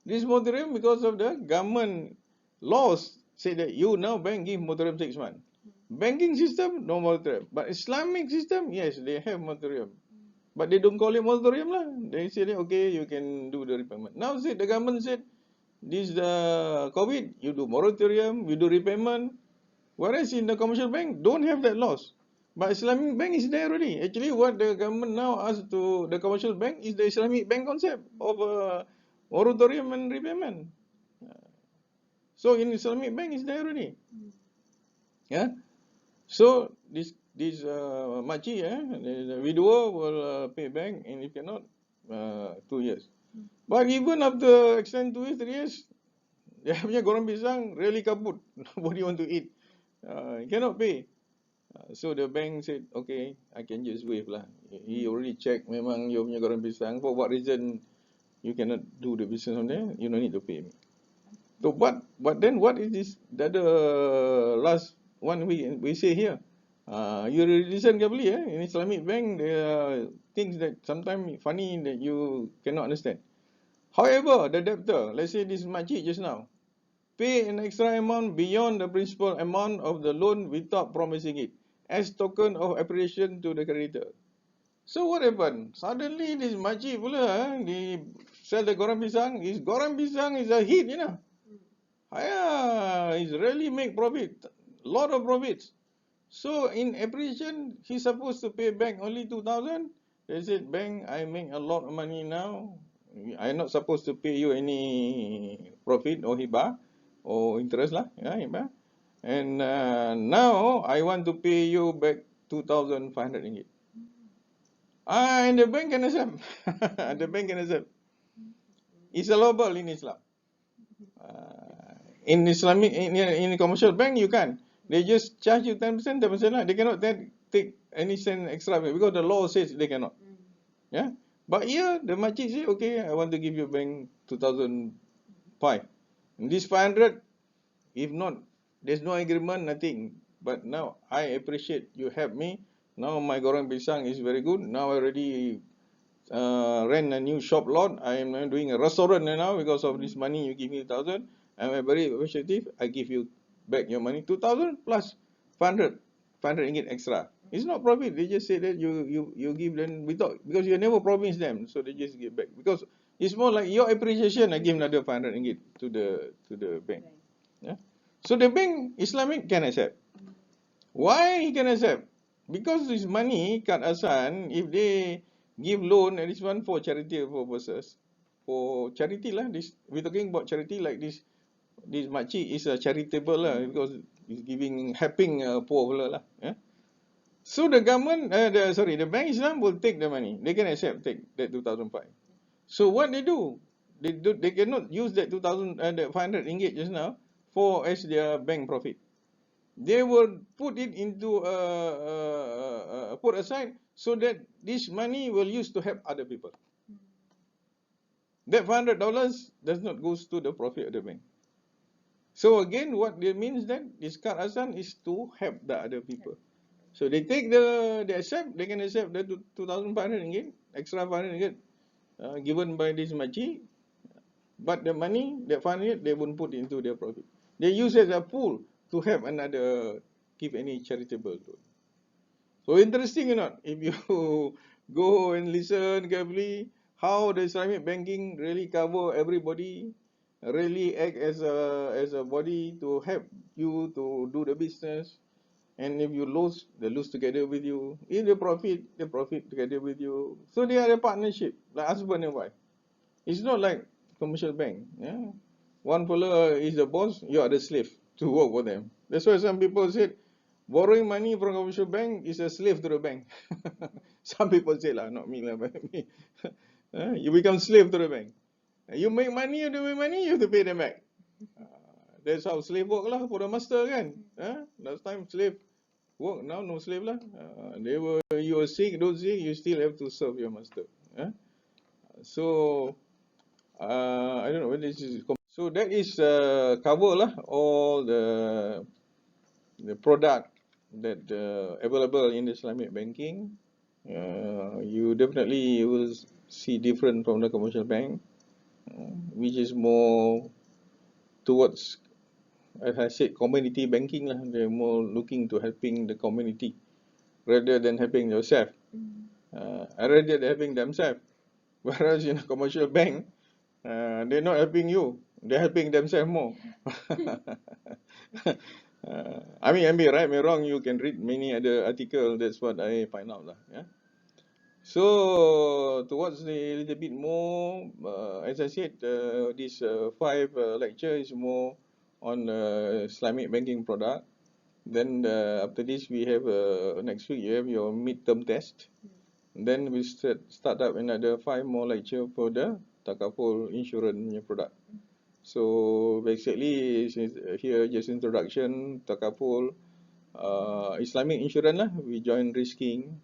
This moratorium because of the government laws say that you now bank give moratorium 6 months. Banking system, no moratorium. But Islamic system, yes, they have moratorium. But they don't call it moratorium lah. They say that okay, you can do the repayment. Now say the government said this COVID, you do moratorium, you do repayment. Whereas in the commercial bank, don't have that laws. But Islamic bank is there already. Actually, what the government now asks to the commercial bank is the Islamic bank concept of moratorium and repayment. So in Islamic bank is there already. So this makcik, the widower will pay back, and if cannot, 2 years. But even after extend 2 years, 3 years, dia punya goreng pisang really kaput. Nobody want to eat. Cannot pay. So the bank said, okay, I can just waive lah. He already checked, memang you punya goreng pisang. For what reason you cannot do the business on there? You don't need to pay me. So but then what is this? The last one we say here. You listen carefully. In Islamic bank, there are things that sometimes funny that you cannot understand. However, the debtor, let's say this makcik just now, pay an extra amount beyond the principal amount of the loan without promising it, as token of appreciation to the creditor. So what happened? Suddenly this makcik pula, he sell the goreng pisang. His goreng pisang is a hit, He's really make profit, lot of profits. So in appreciation, he's supposed to pay back only 2,000. They said, bank, I make a lot of money now. I'm not supposed to pay you any profit or hibah or interest lah, hibah. And now I want to pay you back 2,500 ringgit. And the bank can accept. The bank can accept. It's allowable in Islam. In Islamic, in commercial bank, you can't. They just charge you 10%, 10% lah. They cannot take any cent extra because the law says they cannot. But here, the makcik say, okay, I want to give you bank 2,005. And this 500, if not, there's no agreement, nothing. But now, I appreciate you help me. Now my goreng pisang is very good. Now I already rent a new shop lot. I am doing a restaurant now because of this money you give me 1,000. I'm very appreciative. I give you back your money, 2,000 plus 500 ringgit extra. It's not profit. They just say that you give them without, because you never promised them, so they just give back. Because it's more like your appreciation. I give another 500 ringgit to the bank. So the bank Islamic can accept. Why he can accept? Because this money kat asan, if they give loan, and this one for charity purposes, for charity lah. This we're talking about charity like this. This makcik is a charitable lah, because he's helping poor lah. So the government, the Bank Islam will take the money. They can take that 2005. So what they do? They cannot use that 2000 that 500 ringgit just now for as their bank profit. They will put it into put aside so that this money will use to help other people. That $500 does not goes to the profit of the bank. So again, what it means then, this card asan is to help the other people. So they take they can accept the 2,500 ringgit, extra 500 ringgit given by this makcik, but the money, that 500, they won't put into their profit. They use it as a pool to help another, give any charitable to. So interesting or not, if you go and listen carefully, how the Islamic banking really cover everybody, really act as a body to help you to do the business. And if you lose, they lose together with you. If they profit together with you. So they are a partnership, like husband and wife. It's not like commercial bank. Yeah? One fellow is the boss, you are the slave to work for them. That's why some people said, borrowing money from commercial bank is a slave to the bank. Some people say lah, not me lah, but me. You become slave to the bank. You make money, you don't make money, you have to pay them back. That's how slave work lah for the master kan. Last time slave work, now no slave lah. You are sick, don't sick, you still have to serve your master. So I don't know whether this is so that is cover lah all the product that available in Islamic banking. You definitely will see different from the commercial bank, which is more towards, as I said, community banking lah. They're more looking to helping the community rather than helping yourself. Rather than helping themselves. Whereas in a commercial bank, they're not helping you, they're helping themselves more. I mean, right, me wrong, you can read many other articles, that's what I find out lah. Yeah. So towards a little bit more, as I said, this 5 lecture is more on Islamic banking product. Then after this we have next week you have your midterm test. Then we start up another 5 more lecture for the takaful insurance product. So basically here just introduction, takaful, Islamic insurance lah, we join risking.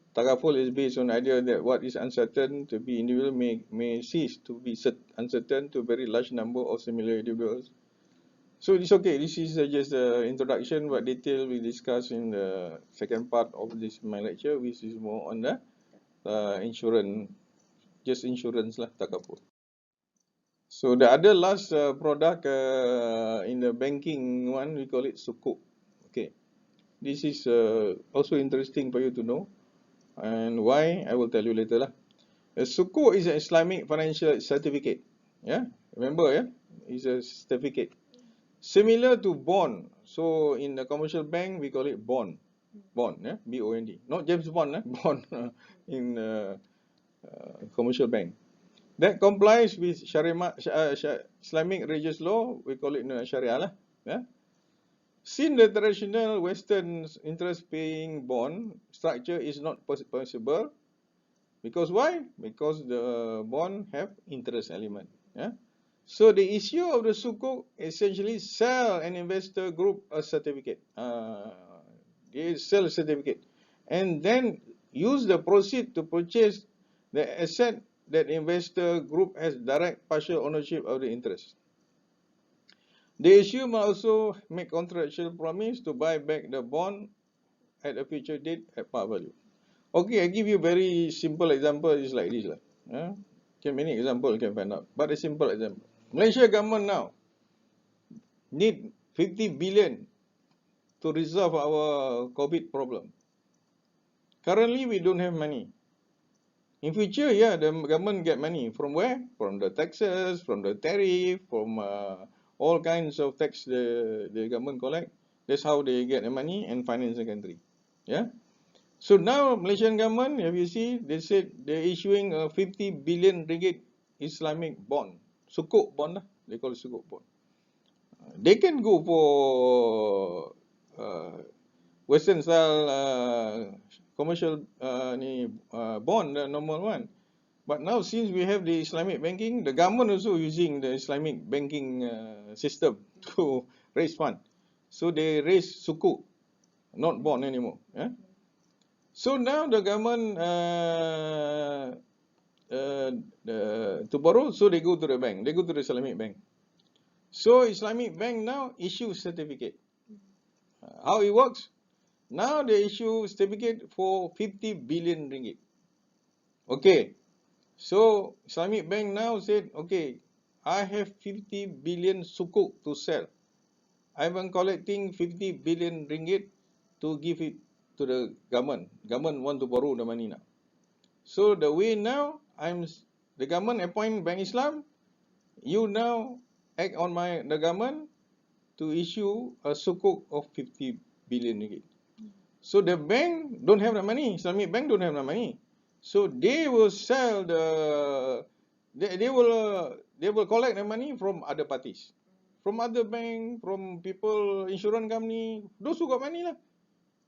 Takaful is based on idea that what is uncertain to be individual may cease to be uncertain to very large number of similar individuals. So it's okay, this is just an introduction, but detail we discuss in the second part of this my lecture, which is more on the insurance, just insurance lah, takaful. So the other last product in the banking one, we call it sukuk. Okay, this is also interesting for you to know, and why I will tell you later lah. A sukuk is an Islamic financial certificate. Yeah, remember, yeah, it's a certificate similar to bond. So in the commercial bank we call it bond, yeah, BOND, not James Bond, bond in commercial bank. That complies with Islamic religious law, we call it Sharia lah. Yeah. Since the traditional Western interest-paying bond structure is not possible, because why? Because the bond have interest element. Yeah. So the issue of the sukuk essentially sell an investor group a certificate. They sell a certificate, and then use the proceed to purchase the asset that investor group has direct partial ownership of the interest. The issue must also make contractual promise to buy back the bond at a future date at par value. Okay, I give you very simple example. Is like this lah. Okay, many example you can find out, but a simple example. Malaysia government now need 50 billion to resolve our COVID problem. Currently, we don't have money. In future, yeah, the government get money. From where? From the taxes, from the tariff, from all kinds of tax the government collect. That's how they get the money and finance the country. Yeah. So now Malaysian government, have you see, they said they're issuing a 50 billion ringgit Islamic bond, sukuk bond, they call it sukuk bond. They can go for Western style commercial bond, the normal one. But now since we have the Islamic banking, the government also using the Islamic banking system to raise fund. So they raise sukuk, not bond anymore. Yeah? So now the government to borrow, so they go to the bank. They go to the Islamic bank. So Islamic bank now issue certificate. How it works? Now they issue certificate for 50 billion ringgit. Okay. So Islamic bank now said, okay, I have 50 billion sukuk to sell. I'm collecting 50 billion ringgit to give it to the government. Government want to borrow the money now. So the way now, the government appoint Bank Islam. You now act on the government to issue a sukuk of 50 billion ringgit. So the bank don't have the money. Islamic bank don't have the money. So they will sell they will collect the money from other parties, from other bank, from people, insurance company, those who got money lah.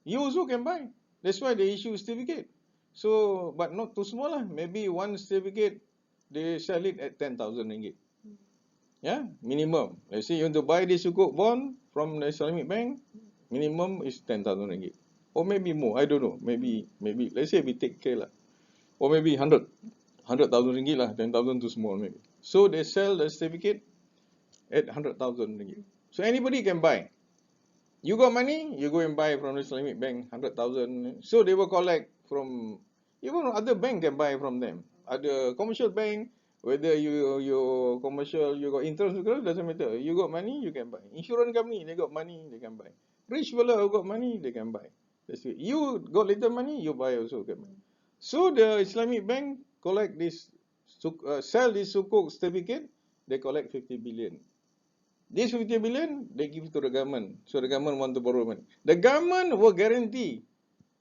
You also can buy. That's why they issue certificate. So, but not too small lah. Maybe one certificate they sell it at 10,000 ringgit. Yeah, minimum. Let's say you want to buy this sukuk bond from the Islamic bank, minimum is 10,000 ringgit. Or maybe more, I don't know. Maybe, let's say we take care lah. Or maybe 100,000 ringgit lah, 10,000 too small maybe. So they sell the certificate at 100,000 ringgit. So anybody can buy. You got money, you go and buy from the Islamic bank, 100,000. So they will collect from, even other bank can buy from them. Other commercial bank, whether you commercial, you got interest, doesn't matter. You got money, you can buy. Insurance company, they got money, they can buy. Rich fella who got money, they can buy. That's it. You got little money, you buy also can buy. So the Islamic bank collect this, sell this sukuk certificate, they collect 50 billion. This 50 billion, they give to the government. So the government want to borrow money. The government will guarantee,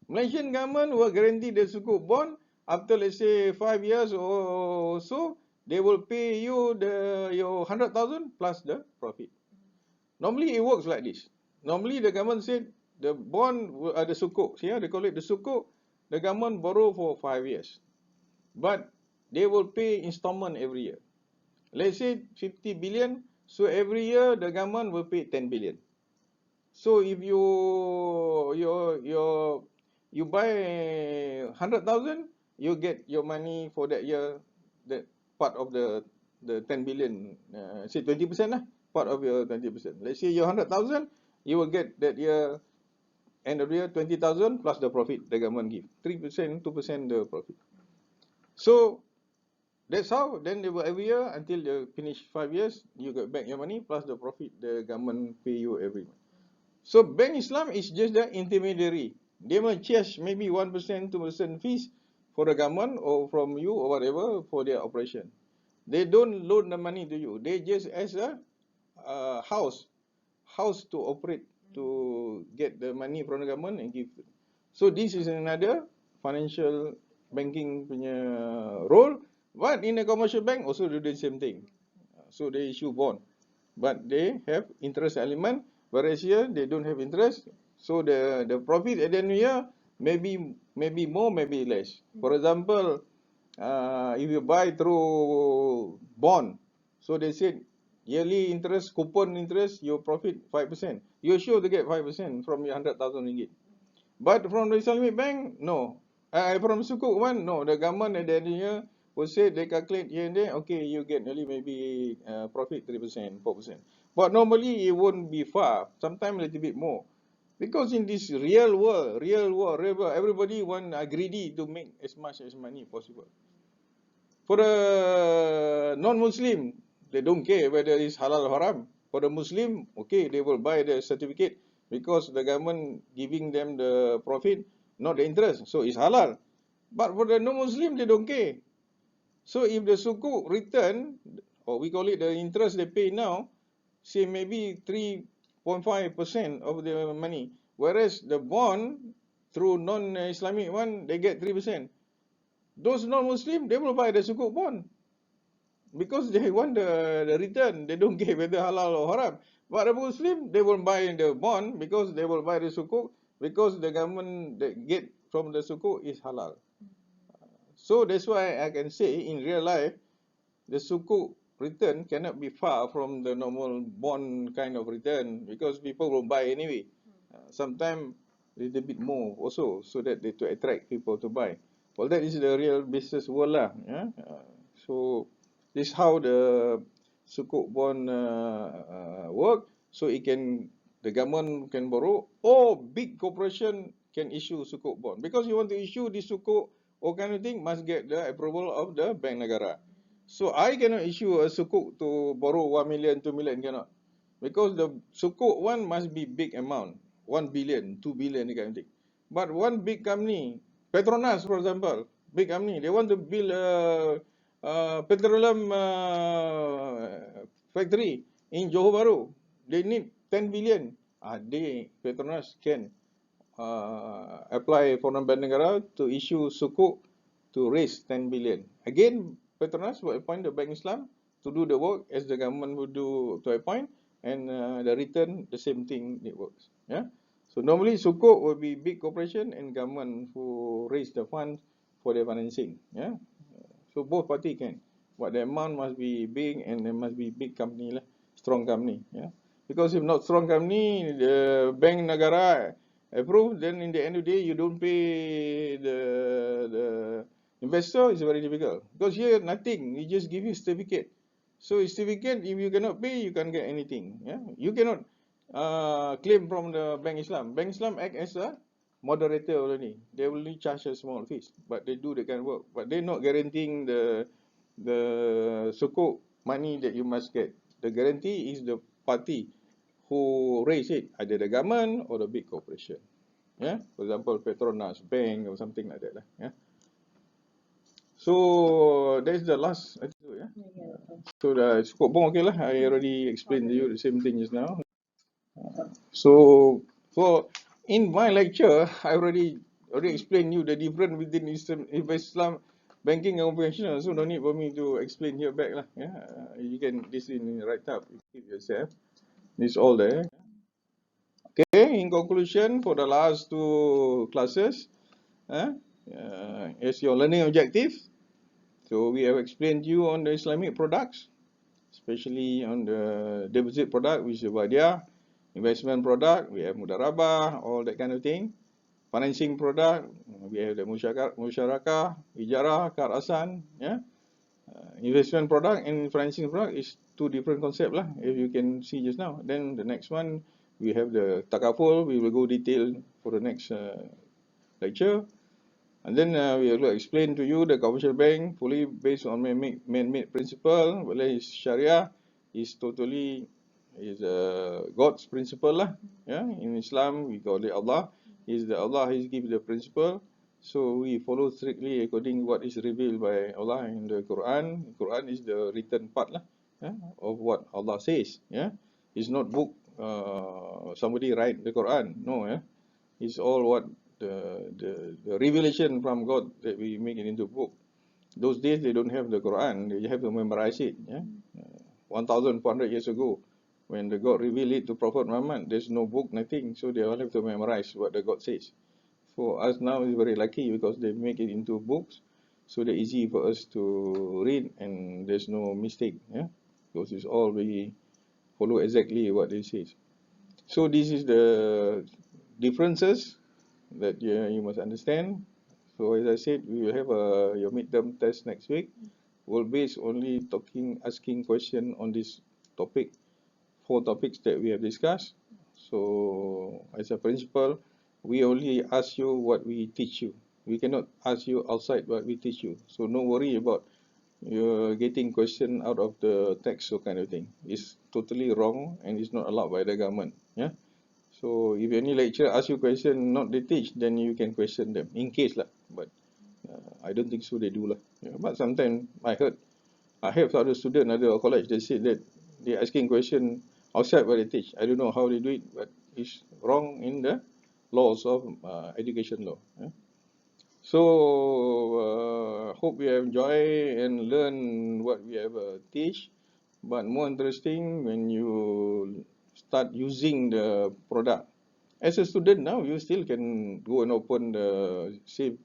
Malaysian government will guarantee the sukuk bond after let's say 5 years or so, they will pay you your 100,000 plus the profit. Normally it works like this. Normally the government said the bond, the sukuk, they call it the sukuk, the government borrow for 5 years. But they will pay installment every year. Let's say 50 billion, so every year the government will pay 10 billion. So if you buy 100,000, you get your money for that year, that part of the 10 billion, say 20% lah, part of your 20%. Let's say your 100,000, you will get that year, end of the year, 20,000 plus the profit the government give. 3%, 2% the profit. So that's how, then they will every year until they finish 5 years, you get back your money plus the profit the government pay you every month. So Bank Islam is just the intermediary. They will charge maybe 1%, 2% fees for the government or from you or whatever for their operation. They don't loan the money to you. They just as a house to operate, to get the money from the government and give. So this is another financial banking punya role. But in a commercial bank also do the same thing. So they issue bond, but they have interest element. Whereas here they don't have interest. So the profit at the end of the year maybe more, maybe less. For example, if you buy through bond, so they said yearly interest, coupon interest, your profit 5%. You're sure to get 5% from your 100,000 ringgit. But from the Islamic bank, no. From Sukuk one, no. The government at the end of the year will say they calculate here and there, okay, you get only maybe profit 3%, 4%. But normally it won't be far, sometimes a little bit more. Because in this real world, everybody greedy to make as much as money possible. For the non-Muslim, they don't care whether it's halal or haram. For the Muslim, okay, they will buy the certificate because the government giving them the profit, not the interest. So it's halal. But for the non-Muslim, they don't care. So if the sukuk return, or we call it the interest they pay now, say maybe 3.5% of the money, whereas the bond through non-Islamic one, they get 3%. Those non-Muslim, they will buy the sukuk bond because they want the return. They don't care whether halal or haram. But the Muslim, they will buy the bond because they will buy the sukuk because the government that get from the sukuk is halal. So that's why I can say in real life, the sukuk return cannot be far from the normal bond kind of return because people will buy anyway. Sometimes a little bit more also so that they to attract people to buy. Well, that is the real business world lah. Yeah? So this how the sukuk bond work. So it can, the government can borrow or big corporation can issue sukuk bond. Because you want to issue this sukuk or kind of thing must get the approval of the bank negara. So I cannot issue a sukuk to borrow 1 million, 2 million, cannot. Because the sukuk one must be big amount, 1 billion, 2 billion, that kind of thing. But one big company, Petronas for example, big company, they want to build a petroleum factory in Johor Bahru. They need 10 billion. Petronas can apply Foreign Bank Negara to issue sukuk to raise 10 billion. Again, Petronas will appoint the Bank Islam to do the work as the government would do to appoint, and the return, the same thing, it works. Yeah. So normally sukuk will be big corporation and government who raise the funds for their financing. Yeah. So both party can, but the amount must be big and there must be big company lah, strong company. Yeah. Because if not strong company, the bank negara approve, then in the end of the day you don't pay the investor, is very difficult. Because here nothing, you just give you certificate. So certificate, if you cannot pay, you can't get anything. Yeah, you cannot claim from the Bank Islam. Bank Islam act as a moderator only. They only charge a small fees, but they do the kind of work. But they're not guaranteeing the sukuk money that you must get. The guarantee is the party who raise it, either the government or the big corporation. Yeah, for example, Petronas Bank or something like that. Yeah. So that's the last episode. Yeah. So the sukuk bond, okay lah. I already explained to you the same thing just now. So for in my lecture, I already explained you the difference between Islam banking and conventional. So no need for me to explain here back lah. Yeah, you can listen right up, you keep yourself. It's all there. Okay. In conclusion, for the last two classes, as your learning objective, so we have explained you on the Islamic products, especially on the deposit product, which is Wadia, investment product, we have Mudarabah, all that kind of thing. Financing product, we have the Musharraka, Ijarah, Karasan. Yeah. Investment product and financing product is two different concepts lah, if you can see just now. Then the next one, we have the Takaful, we will go detail for the next lecture. And then we will explain to you the commercial bank fully based on man-made principle, whereas Sharia is totally God's principle lah. Yeah, in Islam we call it Allah. Allah is give the principle, so we follow strictly according what is revealed by Allah in the Quran. The Quran is the written part lah, yeah, of what Allah says. Yeah, it's not book. Somebody write the Quran. No, yeah, it's all what the revelation from God that we make it into book. Those days they don't have the Quran, they have to memorize it. Yeah, 1,400 years ago, when the God revealed it to Prophet Muhammad, there's no book, nothing, so they all have to memorize what the God says. For us now is very lucky because they make it into books, so they're easy for us to read and there's no mistake. Yeah, because it's all we follow exactly what they say. So this is the differences that you must understand. So as I said, we will have your midterm test next week. We'll base only asking question on this topic, 4 topics that we have discussed. So as a principal, we only ask you what we teach you. We cannot ask you outside what we teach you. So no worry about you're getting question out of the text or kind of thing. It's totally wrong and it's not allowed by the government. Yeah. So if any lecturer asks you question not they teach, then you can question them in case lah. But I don't think so they do lah. Yeah, but sometimes I have other student, other college, they said that they asking question outside what they teach. I don't know how they do it, but it's wrong in the laws of education law. Yeah. So hope you have enjoyed and learn what we have teach. But more interesting when you start using the product. As a student now, you still can go and open the save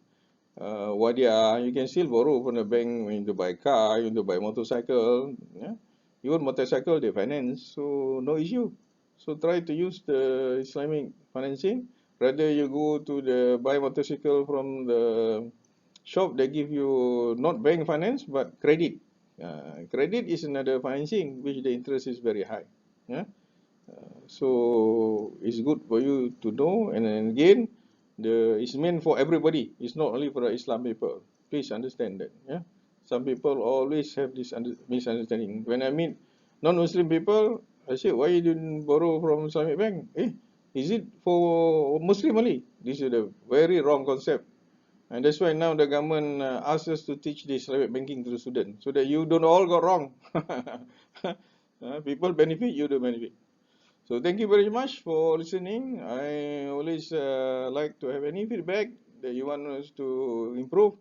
Wadia. You can still borrow from the bank when you buy car, you want to buy motorcycle. Yeah? Even motorcycle they finance, so no issue. So try to use the Islamic financing. Rather you go to the buy motorcycle from the shop, they give you not bank finance but credit. Credit is another financing which the interest is very high. Yeah? So it's good for you to know. And then again, it's meant for everybody. It's not only for the Islam people. Please understand that. Yeah. Some people always have this misunderstanding. When I meet non-Muslim people, I say, why you didn't borrow from Islamic bank? Is it for Muslim only? This is a very wrong concept. And that's why now the government asks us to teach this Islamic banking to the students so that you don't all go wrong. People benefit, you don't benefit. So thank you very much for listening. I always like to have any feedback that you want us to improve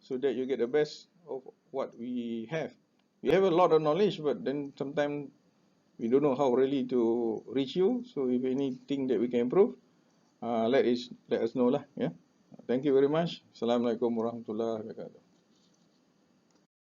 so that you get the best of what we have. We have a lot of knowledge, but then sometimes we don't know how really to reach you. So if anything that we can improve, let us know lah. Yeah. Thank you very much. Assalamualaikum warahmatullahi wabarakatuh.